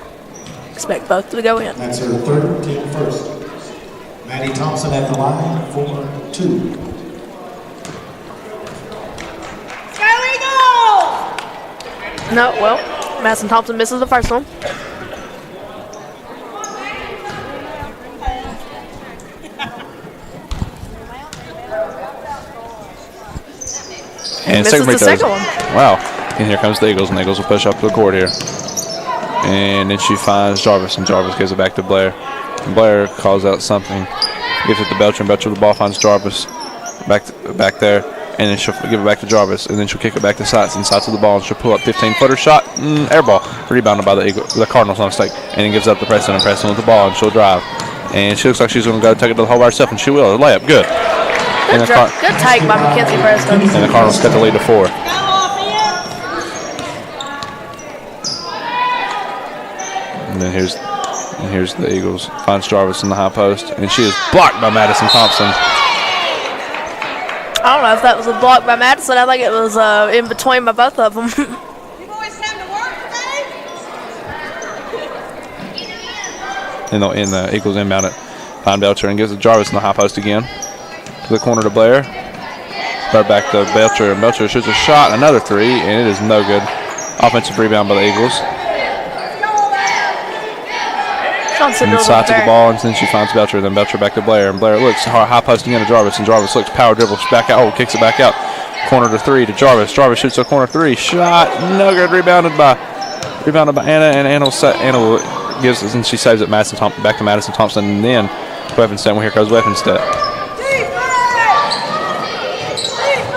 Expect both to go in. That's her third, team first. Maddie Thompson at the line for 2. No, well, Madison Thompson misses the first one. And misses the second one. Wow. And here comes the Eagles, and the Eagles will push up the court here. And then she finds Jarvis, and Jarvis gives it back to Blair. And Blair calls out something. Gives it to Belcher, and Belcher with the ball finds Jarvis back there. And then she'll give it back to Jarvis, and then she'll kick it back to Seitz, and Seitz with the ball, and she'll pull up 15-footer shot, air ball, rebounded by the Cardinals, no mistake, and then gives up to Preston, and Preston with the ball, and she'll drive. And she looks like she's going to go take it to the hole by herself, and she will. A layup, good. Good take by Mackenzie Preston. And the Cardinals cut the lead to 4. And then here's the Eagles. Finds Jarvis in the high post, and she is blocked by Madison Thompson. I don't know if that was a block by Madison. I think it was in between by both of them. You boys come to work today? And the Eagles inbound it. Find Belcher and gives it to Jarvis in the high post again. To the corner to Blair. Blair back to Belcher, and Belcher shoots a shot, another three, and it is no good. Offensive rebound by the Eagles. And side to the ball, and then she finds Belcher, and then Belcher back to Blair, and Blair looks high posting into Jarvis, and Jarvis looks, power dribbles back out, kicks it back out Corner to three to Jarvis. Jarvis shoots a corner three. Shot. No good. Rebounded by Anna. And Anna gives us, and she saves it. Back to Madison Thompson. And then Weaponstet. Well, here goes Weaponstet.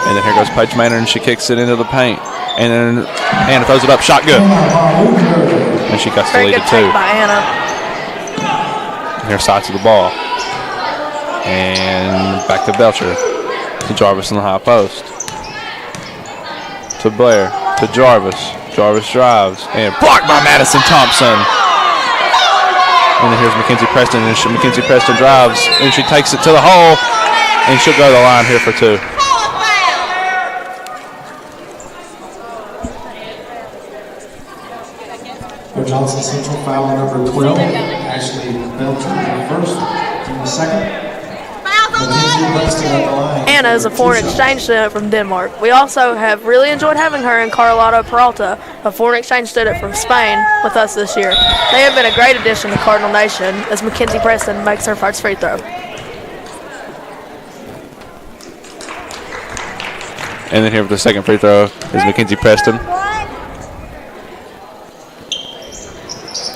And then here goes Paige Maynard, and she kicks it into the paint. And then Anna throws it up. Shot good. And she cuts the lead to two. Very good take by Anna. Here side to the ball. And back to Belcher. To Jarvis in the high post. To Blair. To Jarvis. Jarvis drives. And blocked by Madison Thompson. And then here's Mackenzie Preston. And Mackenzie Preston drives. And she takes it to the hole. And she'll go to the line here for two. For Johnson Central, foul number 12, Ashley Belcher, the first, team the second. Mackenzie Preston at the line. Anna is a foreign exchange student from Denmark. We also have really enjoyed having her and Carlotta Peralta, a foreign exchange student from Spain, with us this year. They have been a great addition to Cardinal Nation as Mackenzie Preston makes her first free throw. And then here for the second free throw is Mackenzie Preston.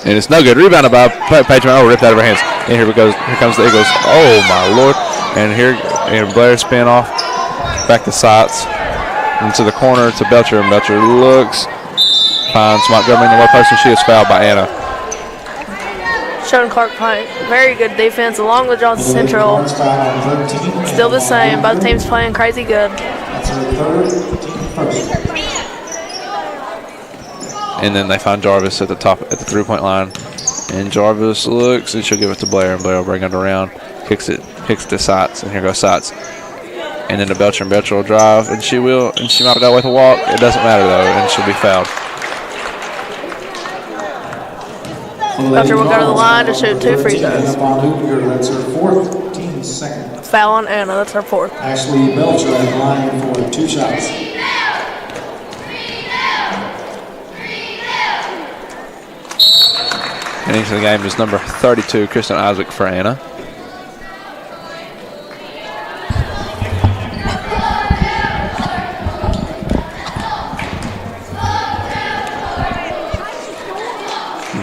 And it's no good. Rebounded by Paige Maynard. Oh, ripped out of her hands. And here comes the Eagles. Oh my Lord. And here Blair spin off. Back to Sites. Into the corner to Belcher. And Belcher looks. Finds Montgomery in the low post, and she is fouled by Anna. Sheldon Clark playing very good defense along with Johnson Central. Still the same. Both teams playing crazy good. That's her third, team first. And then they find Jarvis at the 3-point line. And Jarvis looks, and she'll give it to Blair, and Blair will bring it around. Kicks to Sites, and here goes Sites. And then to Belcher, and Belcher will drive, and she might have got away with a walk. It doesn't matter, though, and she'll be fouled. Belcher will go to the line to shoot two free throws. That's her fourth, team second. Foul on Anna, that's her fourth. Ashley Belcher at the line for 2 shots. And into the game is number 32, Kristen Isaac for Anna.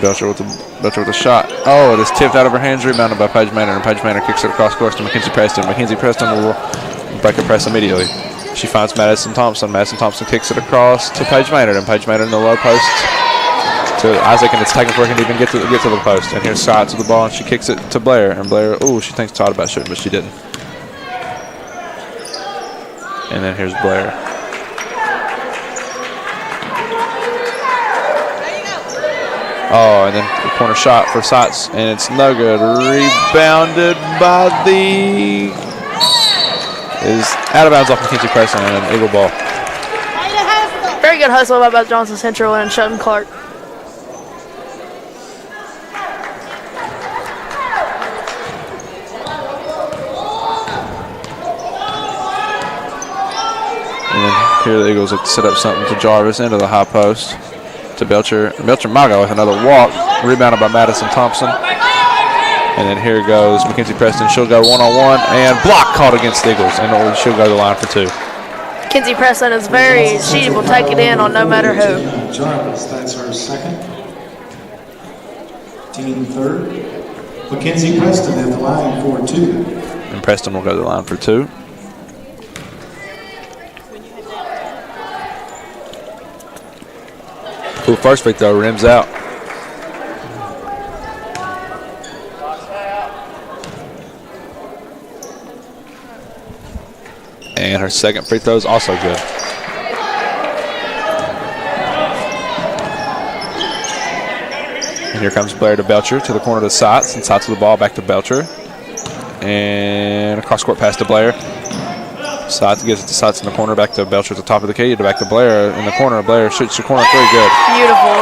Belcher with a shot. Oh, it is tipped out of her hands, rebounded by Paige Maynard, and Paige Maynard kicks it across course to Mackenzie Preston. Mackenzie Preston will break a press immediately. She finds Madison Thompson. Madison Thompson kicks it across to Paige Maynard, and Paige Maynard in the low post to Isaac, and it's taken for her to even get to the post. And here's Sides to the ball, and she kicks it to Blair, and Blair, she thinks Todd about shooting, but she didn't. And then here's Blair. Oh, and then the corner shot for Sites, and it's no good. Rebounded by is out of bounds off Mackenzie Preston, and an Eagle ball. Very good hustle by both Johnson Central and Sheldon Clark. And then here the Eagles have set up something to Jarvis into the high post to Belcher. Belcher Maga with another walk, rebounded by Madison Thompson. And then here goes Mackenzie Preston. She'll go one-on-one, and block caught against the Eagles, and she'll go to the line for 2. Mackenzie Preston is she will take it in on no matter who. Jarvis, that's her second. Team third. Mackenzie Preston at the line for 2. And Preston will go to the line for 2. Cool first free throw, rims out. And her second free throw is also good. And here comes Blair to Belcher to the corner to Sites, and Sites with the ball back to Belcher. And a cross-court pass to Blair. Sites gives it to Sites in the corner, back to Belcher at the top of the key, back to Blair in the corner. Blair shoots the corner 3, good. Beautiful.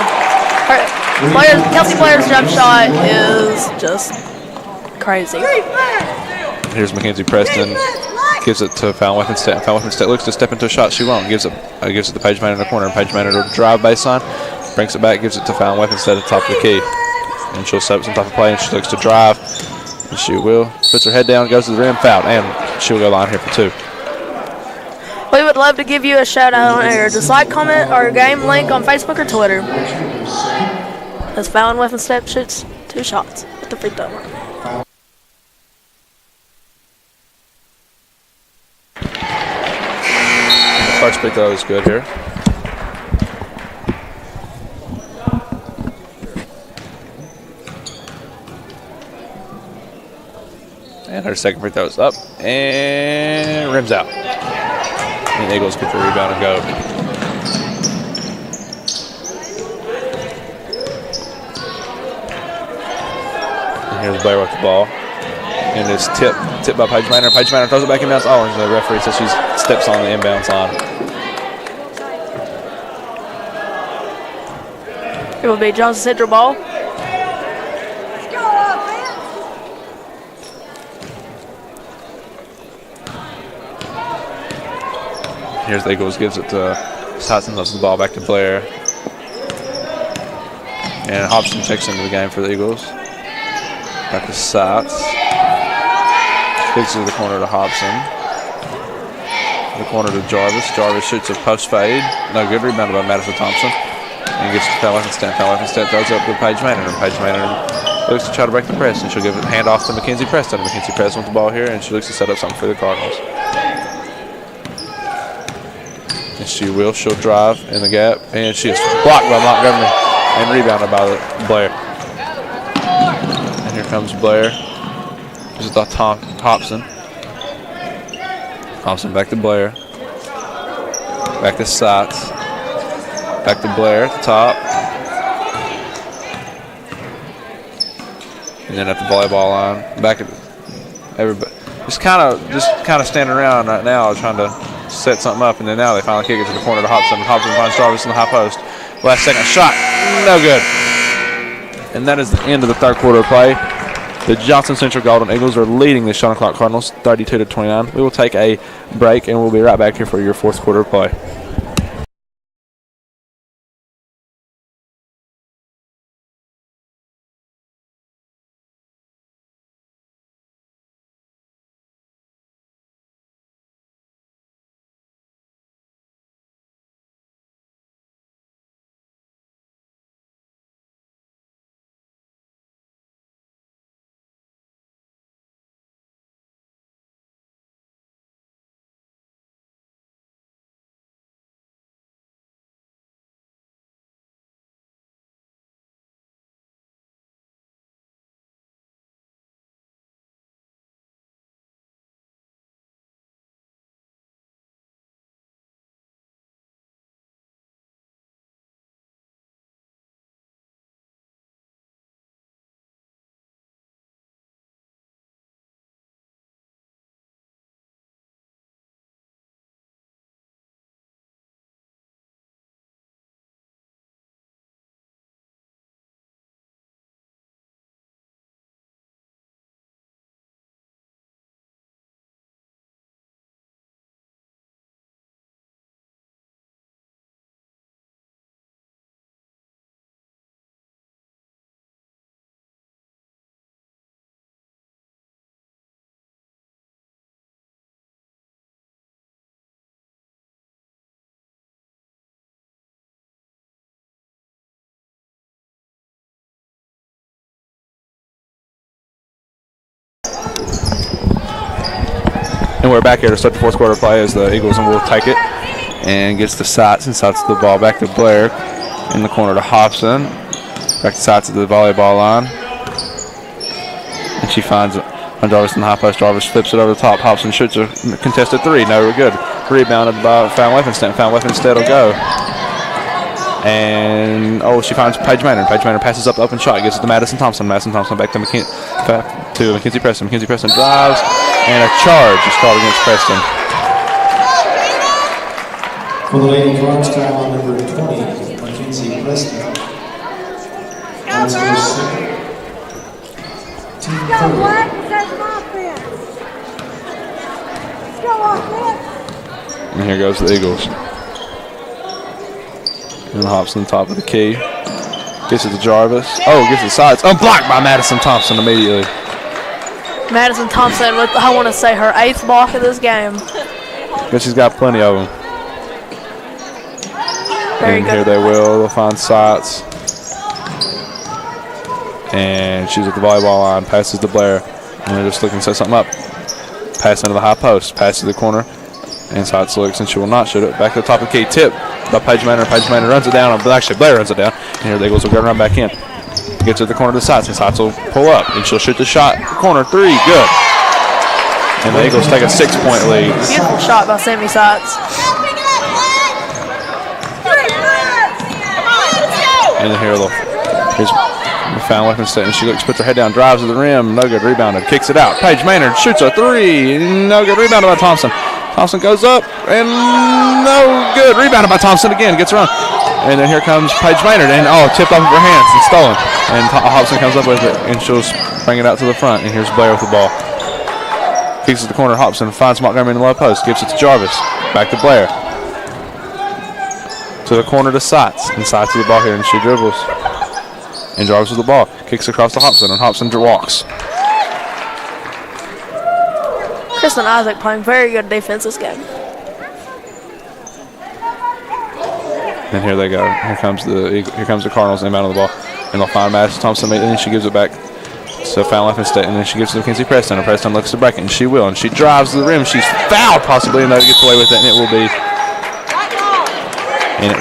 Kelsey Blair's jump shot is just crazy. Here's Mackenzie Preston. Gives it to Fallon Weaponstet. Fallon Weaponstet looks to step into a shot. She won't. Gives it to Paige Maynard in the corner. Paige Maynard will drive baseline. Brings it back. Gives it to Fallon Weaponstet at the top of the key. And she'll set up some type of play, and she looks to drive. And she will. Puts her head down, goes to the rim, fouled. And she'll go line here for 2. We would would love to give you a shout out on air. Just like, comment, or game link on Facebook or Twitter. As Fallon Weapon Step shoots 2 shots at the free throw line. First free throw is good here. And her second free throw is up and rims out. And the Eagles get the rebound and go. And here's Blair with the ball. And it's tipped by Paige Manor. Paige Manor throws it back inbounds. Oh, and the referee says she steps on the inbounds line. It will be Johnson Central ball. Here's the Eagles, gives it to Hudson, lifts the ball back to Blair. And Hobson checks into the game for the Eagles. Back to Sitz. Kicks it to the corner to Hobson. The corner to Jarvis. Jarvis shoots a post fade. No good. Rebounded by Madison Thompson. And gets to Fallon Weapon Step. Fallon Weapon Step throws up to Paige Manor. And Paige Manor looks to try to break the press. And she'll give it hand off to Mackenzie Preston. Mackenzie Preston with the ball here. And she looks to set up something for the Cardinals. And she will. She'll drive in the gap. And she is blocked by Montgomery and rebounded by Blair. And here comes Blair. This is the Hobson. Hobson back to Blair. Back to Sitz. Back to Blair at the top. And then at the volleyball line. Back at everybody. Just kind of standing around right now trying to set something up, and then now they finally kick it to the corner to Hobson. Hobson finds Jarvis in the high post. Last second shot, no good. And that is the end of the third quarter of play. The Johnson Central Golden Eagles are leading the Shot O'Clock Cardinals 32-29. We will take a break, and we'll be right back here for your fourth quarter of play. And we're back here to start the fourth quarter play as the Eagles will take it and gets to Sitz, and Sitz the ball back to Blair in the corner to Hobson. Back to Sitz at the volleyball line. And she finds Jarvis in the high post. Jarvis flips it over the top. Hobson shoots a contested three. No, we're good. Rebounded by Fallon Weapon Step. Fallon Weapon Step will go. And, she finds Paige Manor. Paige Manor passes up the open shot. Gets it to Madison Thompson. Madison Thompson back to Mackenzie Preston. Mackenzie Preston drives. And a charge is called against Preston. For the Lady Cards, foul on number 20, Mackenzie Preston. That's her second. Team Go, four. Black. That's my offense. Go, offense. And here goes the Eagles. And Hobson top of the key. Gets it to Jarvis. Gets it sides. Unblocked by Madison Thompson immediately. Madison Thompson with, I want to say, her 8th block of this game. But she's got plenty of them. Very and good. here they will. They'll find Sights. And she's at the volleyball line. Passes to Blair. And they're just looking to set something up. Pass into the high post. Pass to the corner. And Sights looks, and she will not shoot it. Back to the top of the key. Tip by Paige Manor. Paige Manor runs it down. Actually, Blair runs it down. And here the Eagles will go run back in. Gets to the corner to Sights, and Sights will pull up. And she'll shoot the shot. Corner three. Good. And the Eagles take a 6-point lead. Beautiful shot by Sammy Sights. And then here's the foul weapon set, and she puts her head down, drives to the rim, no good, rebounded, kicks it out. Paige Maynard shoots a three, no good, rebounded by Thompson. Thompson goes up, and no good, rebounded by Thompson again, gets run. And then here comes Paige Maynard, and tipped off of her hands and stolen. And Hobson comes up with it, and she'll bring it out to the front, and here's Blair with the ball. Kicks at the corner, Hobson finds Montgomery in the low post, gives it to Jarvis, back to Blair. To the corner to Sights, and Sights to the ball here, and she dribbles. And Jarvis with the ball, kicks across to Hobson, and Hobson walks. Kristen Isaac playing very good defense this game. And here they go. Here comes the Cardinals inbound of the ball, and they'll find Madison Thompson, and then she gives it back to foul left instead, and then she gives it to Mackenzie Preston, and Preston looks to break it, and she will, and she drives to the rim. She's fouled possibly, and that gets away with it, and it will be. And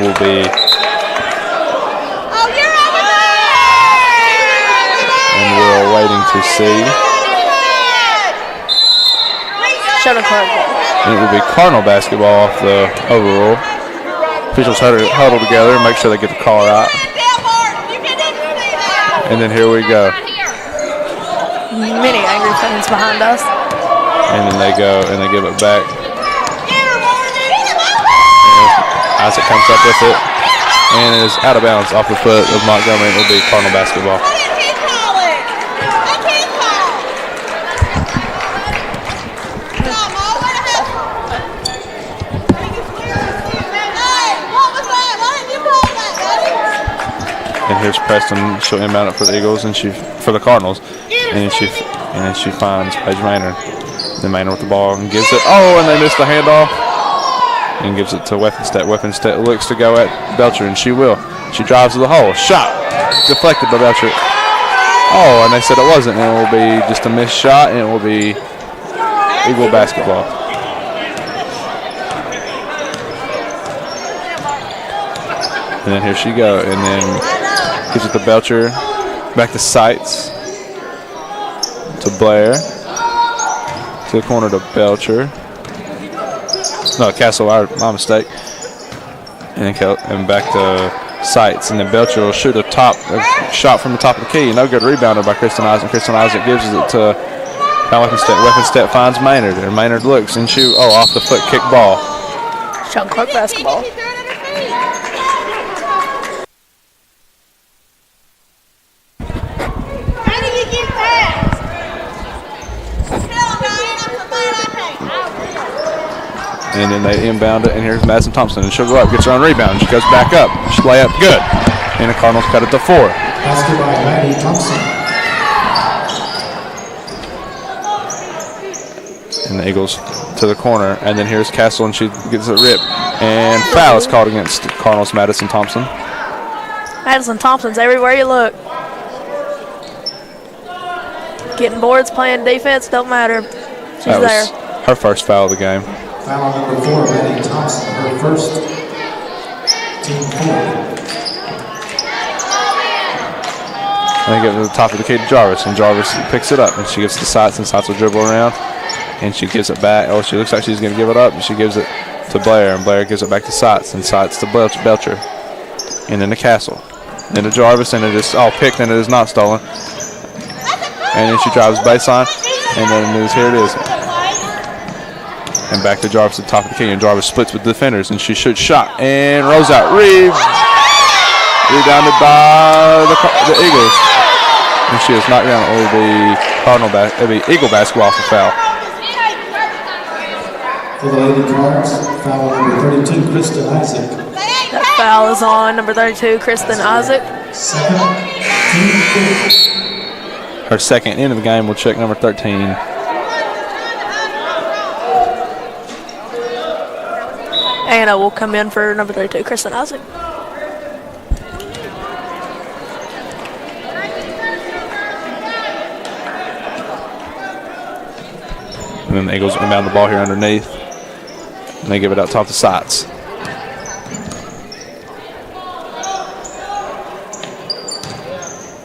we're waiting to see. Sheldon Clark. And it will be Cardinal basketball off the overrule. Officials huddle together and make sure they get the call right. And then here we go. Many angry fans behind us. And then they go and they give it back. And Isaac comes up with it and is out of bounds off the foot of Montgomery. It will be Cardinal basketball. And here's Preston. She'll inbound it for the Eagles and for the Cardinals. And then she finds Paige Maynard. Then Maynard with the ball and gives it. And they missed the handoff. And gives it to Weaponstet. Weaponstet looks to go at Belcher, and she will. She drives to the hole. Shot. Deflected by Belcher. And they said it wasn't. And it will be just a missed shot, and it will be Eagle basketball. And then here she go. And then gives it to Belcher. Back to Sights. To Blair. To the corner to Belcher. No, Castle, my mistake. And back to Sights. And then Belcher will shoot a shot from the top of the key. No good, rebounded by Kristen Isaac. Kristen Isaac gives it to Weaponstet. Weaponstet finds Maynard. And Maynard looks and shoots. Off the foot kick ball. Sheldon Clark basketball. And then they inbound it, and here's Madison Thompson, and she'll go up, gets her own rebound. She goes back up, she'll lay up, good. And the Cardinals cut it to 4. Basket by Maddie Thompson. And the Eagles to the corner, and then here's Castle, and she gets it ripped. And foul is called against Cardinals Madison Thompson. Madison Thompson's everywhere you look. Getting boards, playing defense, don't matter. She's That there. was her first foul of the game. Foul number 4, Maddie Thompson, her first, team 4. And they get to the top of the key to Jarvis, and Jarvis picks it up, and she gives it to Sights, and Sights will dribble around, and she gives it back. She looks like she's going to give it up, and she gives it to Blair, and Blair gives it back to Sights, and Sights to Belcher, and then to Castle, and then to Jarvis, and it is all picked, and it is not stolen. And then she drives baseline, and then here it is. And back to Jarvis at the top of the key, and Jarvis splits with the defenders, and she shoots shot, and rolls out. Rebounded by the Eagles. And she is knocked down. It will be it'll be Eagle basketball for foul. For the Lady Cards, foul number 32, Kristen Isaac. That foul is on number 32, Kristen Isaac. Second, team 4. Her second end of the game will check number 13. Anna will come in for number 32, Kristen Isaac. And then the Eagles inbound the ball here underneath. And they give it out top to Sights.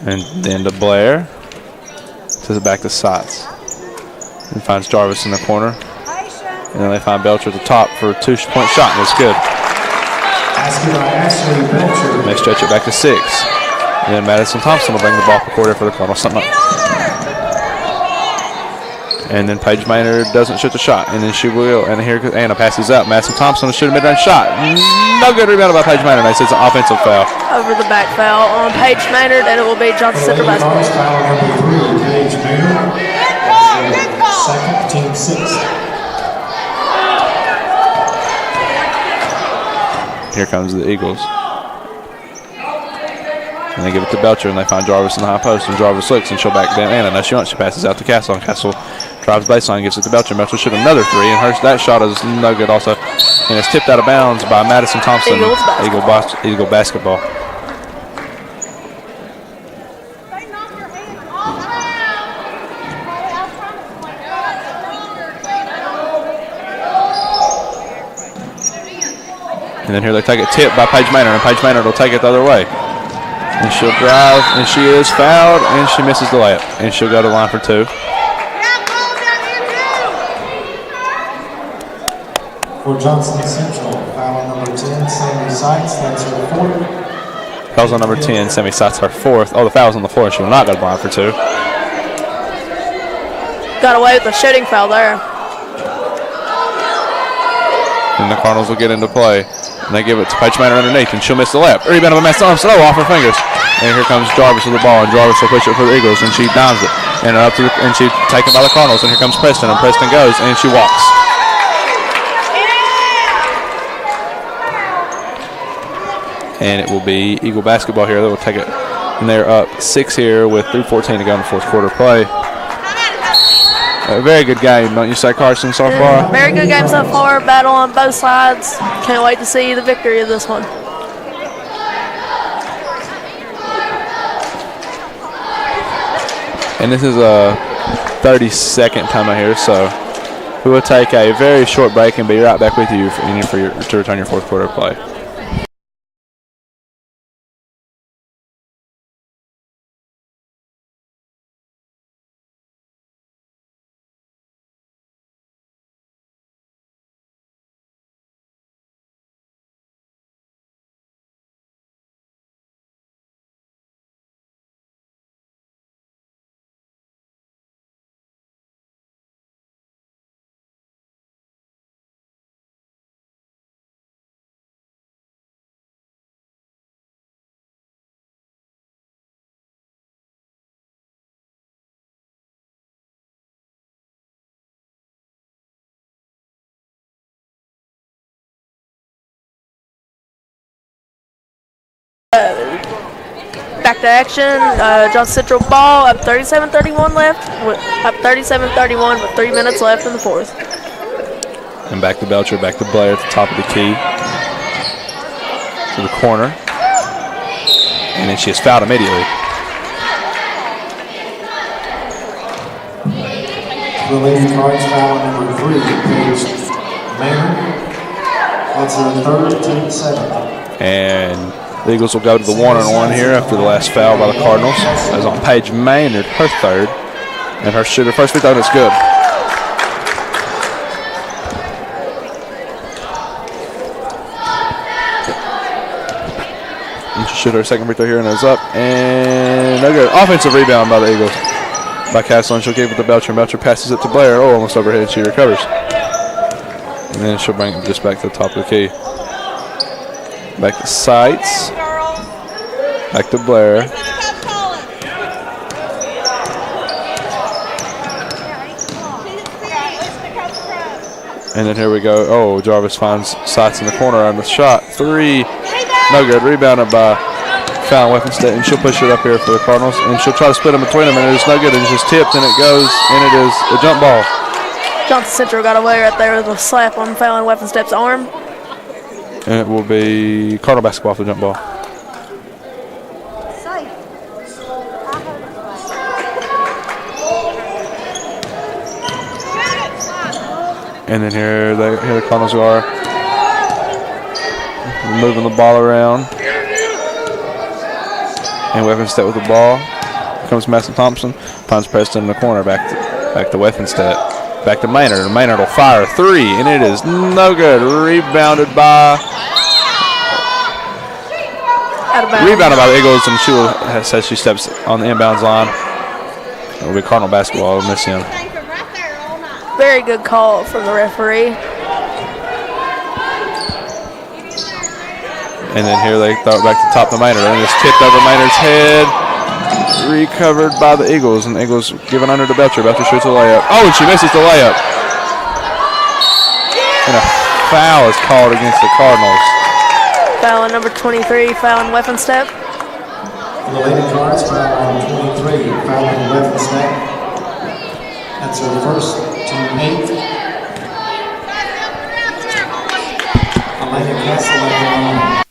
And then to Blair. Says it back to Sights. And finds Jarvis in the corner. And then they find Belcher at the top for a 2-point shot, and it's good. And they stretch it back to 6. And then Madison Thompson will bring the ball up the court for the Cardinals. And then Paige Maynard doesn't shoot the shot, and then she will. And here Anna passes out. Madison Thompson will shoot a mid-range shot. No good rebound by Paige Maynard. They say it's an offensive foul. Over the back foul on Paige Maynard, and it will be Johnson Central basketball. Foul number 3, Paige Maynard. Second, team 6. Here comes the Eagles. And they give it to Belcher, and they find Jarvis in the high post, and Jarvis looks, and she'll back down Anna. Now she wants, she passes out to Castle, and Castle drives baseline, gives it to Belcher. Belcher shoot another 3, and that shot is no good also. And it's tipped out of bounds by Madison Thompson. Eagle basketball. And then here they take it tipped by Paige Maynard, and Paige Maynard will take it the other way. And she'll drive, and she is fouled, and she misses the layup. And she'll go to the line for 2. For Johnson Central, foul number 10, Sammy Sights. That's her 4th. Foul's on number 10, Sammy Sights, her 4th. Oh, the foul's on the floor, and she will not go to the line for 2. Got away with the shooting foul there. And the Cardinals will get into play. And they give it to Paige Maynard underneath, and she'll miss the layup. Rebound by Madison Thompson, off her fingers. And here comes Jarvis with the ball, and Jarvis will push it for the Eagles, and she dimes it. And up to and she's taken by the Cardinals, and here comes Preston, and Preston goes, and she walks. And it will be Eagle basketball here. They will take it, and they're up 6 here with 3:14 to go in the fourth quarter play. A very good game, don't you say, Carson, so far? Very good game so far. Battle on both sides. Can't wait to see the victory of this one. And this is a 30-second timeout here, so we will take a very short break and be right back with you to return your fourth quarter play. Back to action. Johnson Central ball up 37-31 left. Up 37-31 with 3 minutes left in the fourth. And back to Belcher, back to Blair at the top of the key. To the corner. And then she is fouled immediately. The Lady Cards foul number 3, Paige Maynard. That's her 3rd, team 7. And the Eagles will go to the 1-on-1 here after the last foul by the Cardinals. As on Paige Maynard, her 3rd. And her shooter first free throw, and it's good. And she shoot her second free throw here, and it's up. And no good. Offensive rebound by the Eagles. By Castle, and she'll give it to Belcher. Belcher passes it to Blair. Oh, almost overhead. She recovers. And then she'll bring it just back to the top of the key. Back to Sights. Back to Blair. And then here we go. Oh, Jarvis finds Sights in the corner on the shot. 3. No good. Rebounded by Fallon Weaponstate, and she'll push it up here for the Cardinals. And she'll try to split them between them, and it is no good. It's just tipped, and it goes, and it is a jump ball. Johnson Central got away right there with a slap on Fallon Weaponsstate's arm. And it will be Cardinal basketball for the jump ball. And then here the Cardinals are moving the ball around. And weapon step with the ball. Here comes Madison Thompson. Finds Preston in the corner. Back to weapon step. Back to Maynard. Maynard will fire a three, and it is no good. Rebounded by the Eagles, and she says she steps on the inbounds line. It will be Cardinal basketball. I'll miss him. Very good call from the referee. And then here they throw it back to top of Maynard, and it's tipped over Maynard's head. Recovered by the Eagles, and the Eagles giving under to Belcher. Belcher shoots a layup. Oh, and she misses the layup. And a foul is called against the Cardinals. Foul on number 23, foul on weapon step. For the Lady Cards, foul on 23, foul on weapon step. That's her first, team 8. Elena Castle at the line.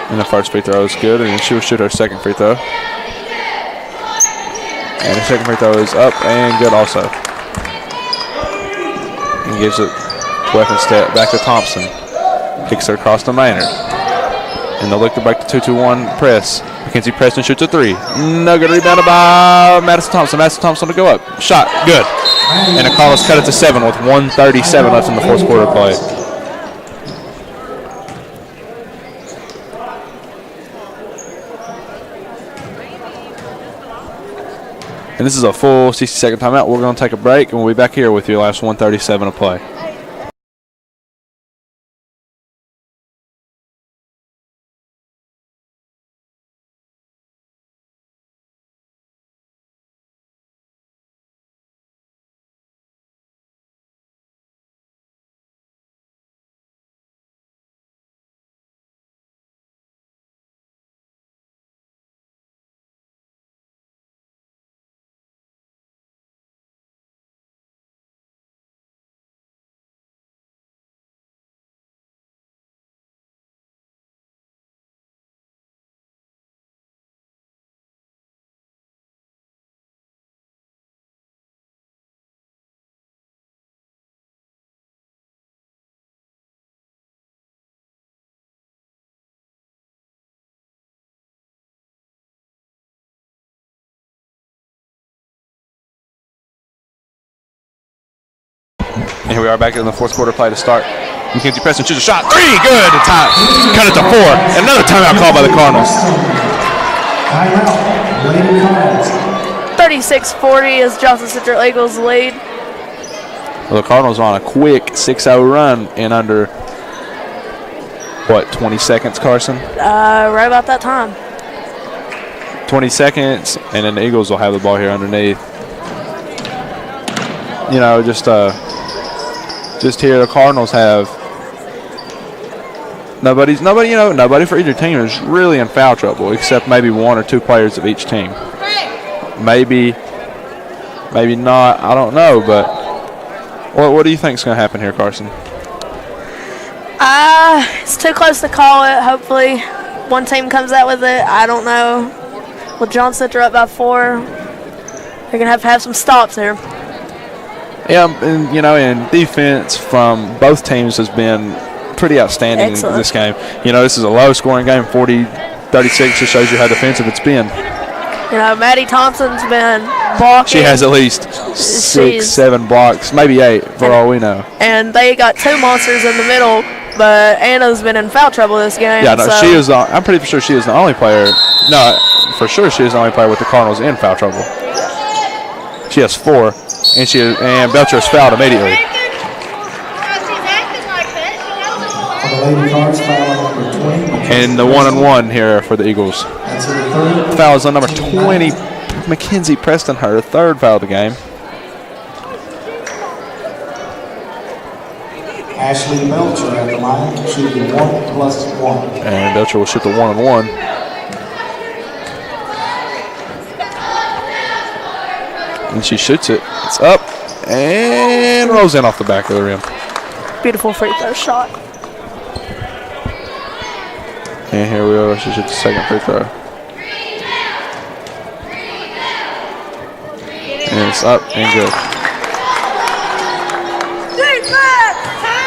And the first free throw is good, and then she will shoot her second free throw. And the second free throw is up and good also. And gives it weapon step back to Thompson. Kicks her across to Maynard. And they'll look to break the 2-2-1 press. Mackenzie Preston shoots a three. No good. Rebounded by Madison Thompson. Madison Thompson to go up. Shot. Good. And the Cardinals cut it to 7 with 1:37 left in the fourth quarter play. And this is a full 60-second timeout. We're going to take a break, and we'll be back here with you last 1:37 of play. And here we are back in the fourth quarter play to start. Mackenzie Preston shoots a shot. Three, good. To tie. Cut it to 4. And another timeout called by the Cardinals. Timeout, Lady Cards. 36-40 is Johnson Central Eagles lead. Well, the Cardinals on a quick 6-0 run in under, 20 seconds, Carson? Right about that time. 20 seconds, and then the Eagles will have the ball here underneath. You know, just here the Cardinals have nobody for either team is really in foul trouble except maybe one or two players of each team. Maybe not. I don't know, but what do you think is going to happen here, Carson? It's too close to call it. Hopefully, one team comes out with it. I don't know. With Johnson Central up by 4, they're going to have some stops here. Yeah, and and defense from both teams has been pretty outstanding in this game. This is a low-scoring game, 40-36. Just shows you how defensive it's been. Maddie Thompson's been blocking. She has at least 6, 7 blocks, maybe 8 for all we know. And they got 2 monsters in the middle, but Anna's been in foul trouble this game. Yeah, no, she is. I'm pretty sure she is the only player. No, for sure she is the only player with the Cardinals in foul trouble. She has 4. And Belcher is fouled immediately. For the Lady Cards, foul on number 20. And the 1-on-1 here for the Eagles. That's her third. Foul is on number 20, Mackenzie Preston, her third foul of the game. Ashley Belcher at the line, shooting 1+1. And Belcher will shoot the 1-on-1. And she shoots it. It's up and rolls in off the back of the rim. Beautiful free throw shot. And here we are. She shoots the second free throw. And it's up and good.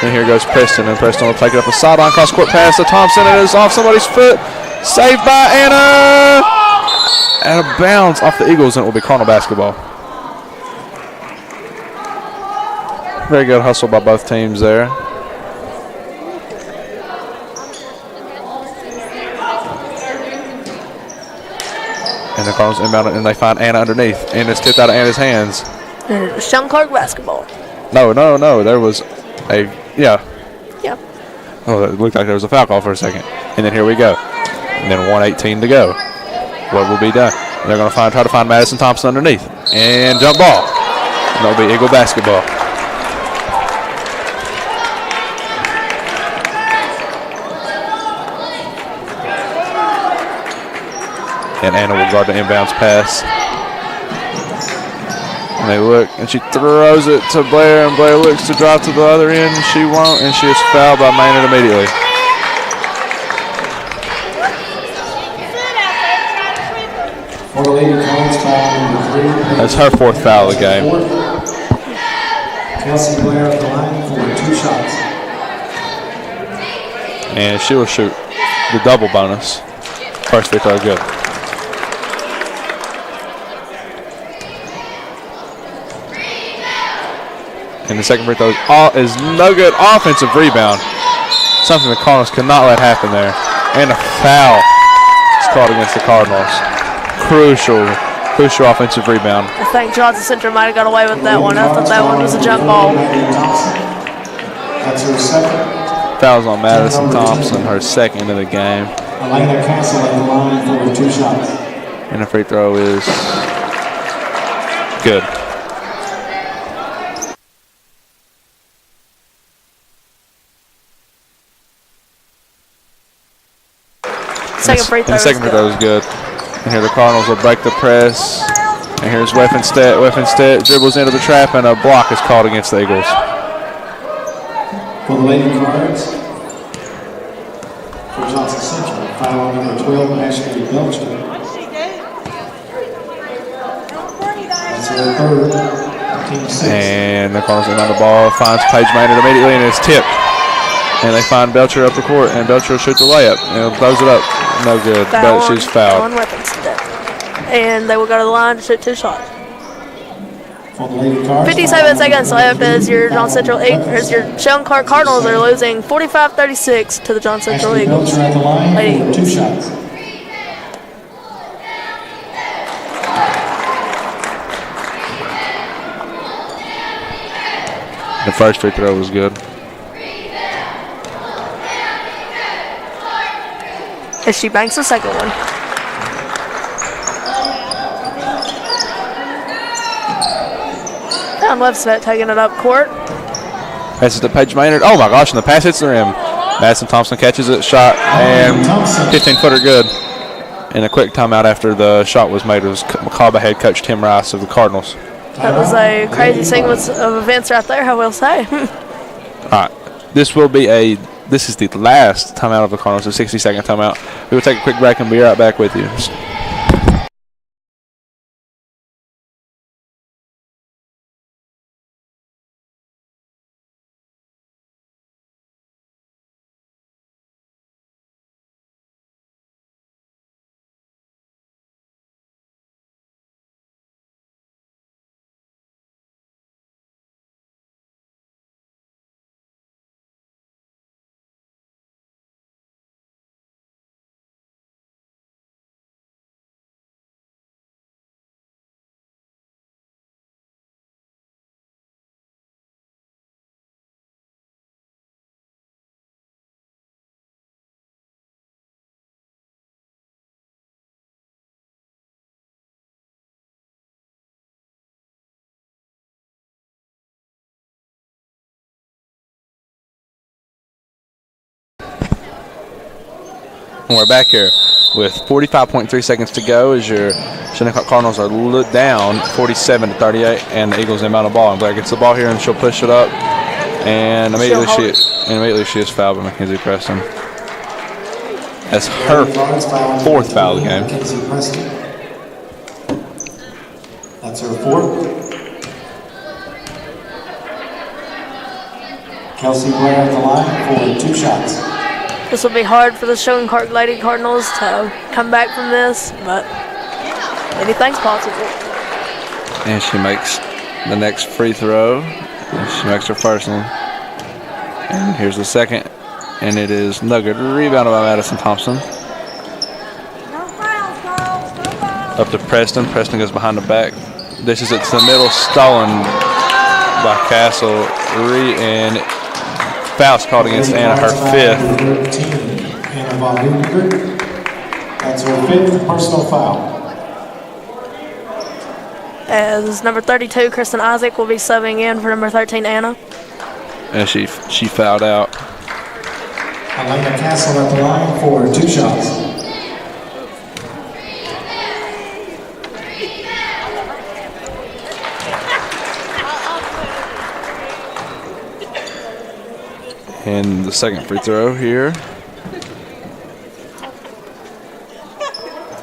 And here goes Preston, and Preston will take it up a sideline cross court pass to Thompson. It is off somebody's foot. Saved by Anna. Out of bounds off the Eagles, and it will be Cardinal basketball. Very good hustle by both teams there. And the Cardinals inbound it, and they find Anna underneath. And it's tipped out of Anna's hands. And it was Sheldon Clark basketball. No. There was a, yeah. Yep. Oh, it looked like there was a foul call for a second. And then here we go. And then 1:18 to go. What will be done? They're going to try to find Madison Thompson underneath. And jump ball. And that'll be Eagle basketball. And Anna will guard the inbounds pass. And they look, and she throws it to Blair, and Blair looks to drive to the other end, and she won't, and she is fouled by Maynard immediately. For the Lady Cardinals, foul number 3. That's her fourth foul of the game. Kelsey Blair at the line for 2 shots. And she will shoot the double bonus. First free throw good. And the second free throw is no good. Offensive rebound. Something the Cardinals could not let happen there. And a foul is called against the Cardinals. Crucial offensive rebound. I think Johnson Central might have got away with that one. I thought that one was a jump ball. That's her second. Fouls on Madison Thompson, her second of the game. Elena Castle at the line for 2 shots. And the free throw is good. Second free throw. And the second free throw is good. And here the Cardinals will break the press. And here's Weffenstedt. Weffenstedt dribbles into the trap, and a block is called against the Eagles. For the Lady Cards, for Johnson Central, foul number 12, Ashley Belcher. That's her third, team 6. And the Cardinals on the ball, finds Paige Maynard immediately, and it's tipped. And they find Belcher up the court, and Belcher shoots a layup and throws it up. No good. But she's fouled. And they will go to the line to shoot 2 shots. For the Lady Cards, 57 seconds left as your John Central as your Sheldon Clark Cardinals are losing 45-36 to the John Central Ashley Eagles. Belcher at the line Lady for 2 Eagles. shots. The first free throw was good. As she banks the second one. And Weffenstedt taking it up court. Passes to Paige Maynard. Oh my gosh, and the pass hits the rim. Madison Thompson catches it, shot, and 15-footer good. And a quick timeout after the shot was made. It was Macaba head coach Tim Rice of the Cardinals. That was a crazy sequence of events right there, I will say. All right, this is the last timeout of the Cardinals, a 60-second timeout. We will take a quick break and be right back with you. And we're back here with 45.3 seconds to go as your Sheldon Clark Cardinals are down 47-38, and the Eagles inbound the ball. And Blair gets the ball here, and she'll push it up, and immediately she is fouled by Mackenzie Preston. That's her fourth foul of the game. That's her fourth. Kelsey Blair at the line for 2 shots. This will be hard for the Sheldon Clark Lady Cardinals to come back from this, but anything's possible. And she makes the next free throw. And she makes her first one. And here's the second. And it is no good. Rebounded by Madison Thompson. No fouls, girls. No fouls. Up to Preston. Preston goes behind the back. Dishes it to the middle. Stolen by Castle. And foul's called against Anna, her 5th. Anna Von Ludenberg. That's her 5th personal foul. As number 32, Kristen Isaac, will be subbing in for number 13, Anna. And she fouled out. Elena Castle at the line for 2 shots. And the second free throw here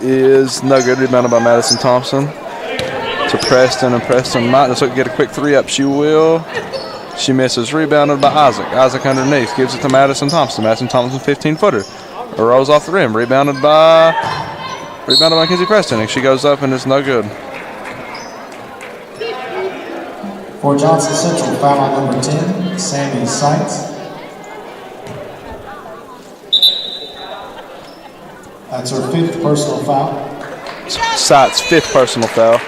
is no good. Rebounded by Madison Thompson to Preston, and Preston might just get a quick 3-up. She will. She misses. Rebounded by Isaac. Isaac underneath gives it to Madison Thompson. Madison Thompson 15-footer. Rolls off the rim. Rebounded by Mackenzie Preston, and she goes up and it's no good. For Johnson Central, foul on number 10, Sammy Seitz. That's her 5th personal foul. Seitz' 5th personal foul.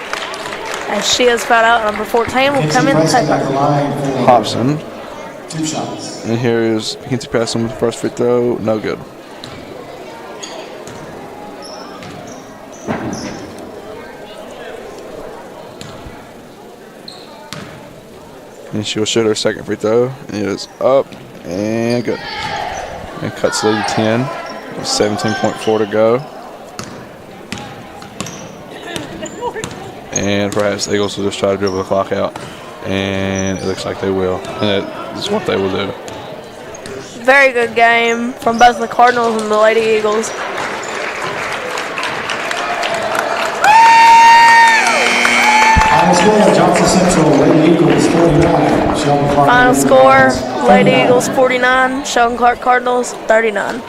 As she is fouled out, number 14 will come in and take at the her. line for Hobson. 2 shots. And here is Mackenzie Preston with the first free throw. No good. And she'll shoot her second free throw. It is up and good. And cuts lead to 10. 17.4 to go. And perhaps the Eagles will just try to dribble the clock out. And it looks like they will. And that is what they will do. Very good game from both the Cardinals and the Lady Eagles. Final score, Johnson Central, Lady Eagles 49. Sheldon Clark. Final score, Lady Eagles 49, Sheldon Clark Cardinals 39.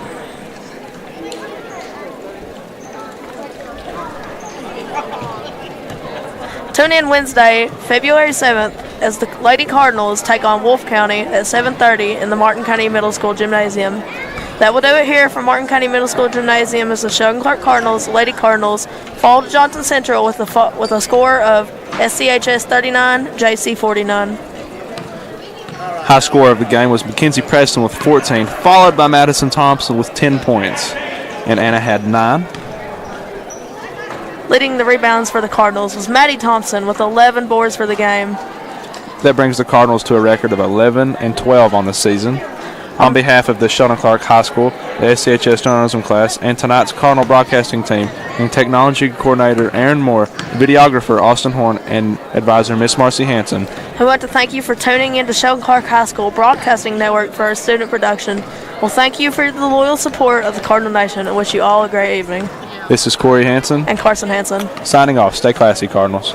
Tune in Wednesday, February 7th, as the Lady Cardinals take on Wolfe County at 7:30 in the Martin County Middle School Gymnasium. That will do it here from Martin County Middle School Gymnasium as the Sheldon Clark Cardinals, Lady Cardinals, fall to Johnson Central with a score of SCHS 39, JC 49. High score of the game was Mackenzie Preston with 14, followed by Madison Thompson with 10 points. And Anna had 9. Leading the rebounds for the Cardinals was Maddie Thompson with 11 boards for the game. That brings the Cardinals to a record of 11 and 12 on the season. On behalf of the Sheldon Clark High School, the SCHS journalism class, and tonight's Cardinal broadcasting team, and technology coordinator Aaron Moore, videographer Austin Horn, and advisor Miss Marcy Hanson, We want to thank you for tuning in to Sheldon Clark High School Broadcasting Network for our student production. Well, thank you for the loyal support of the Cardinal Nation and wish you all a great evening. this is Corey Hanson, And Carson Hanson. signing off. Stay classy, Cardinals.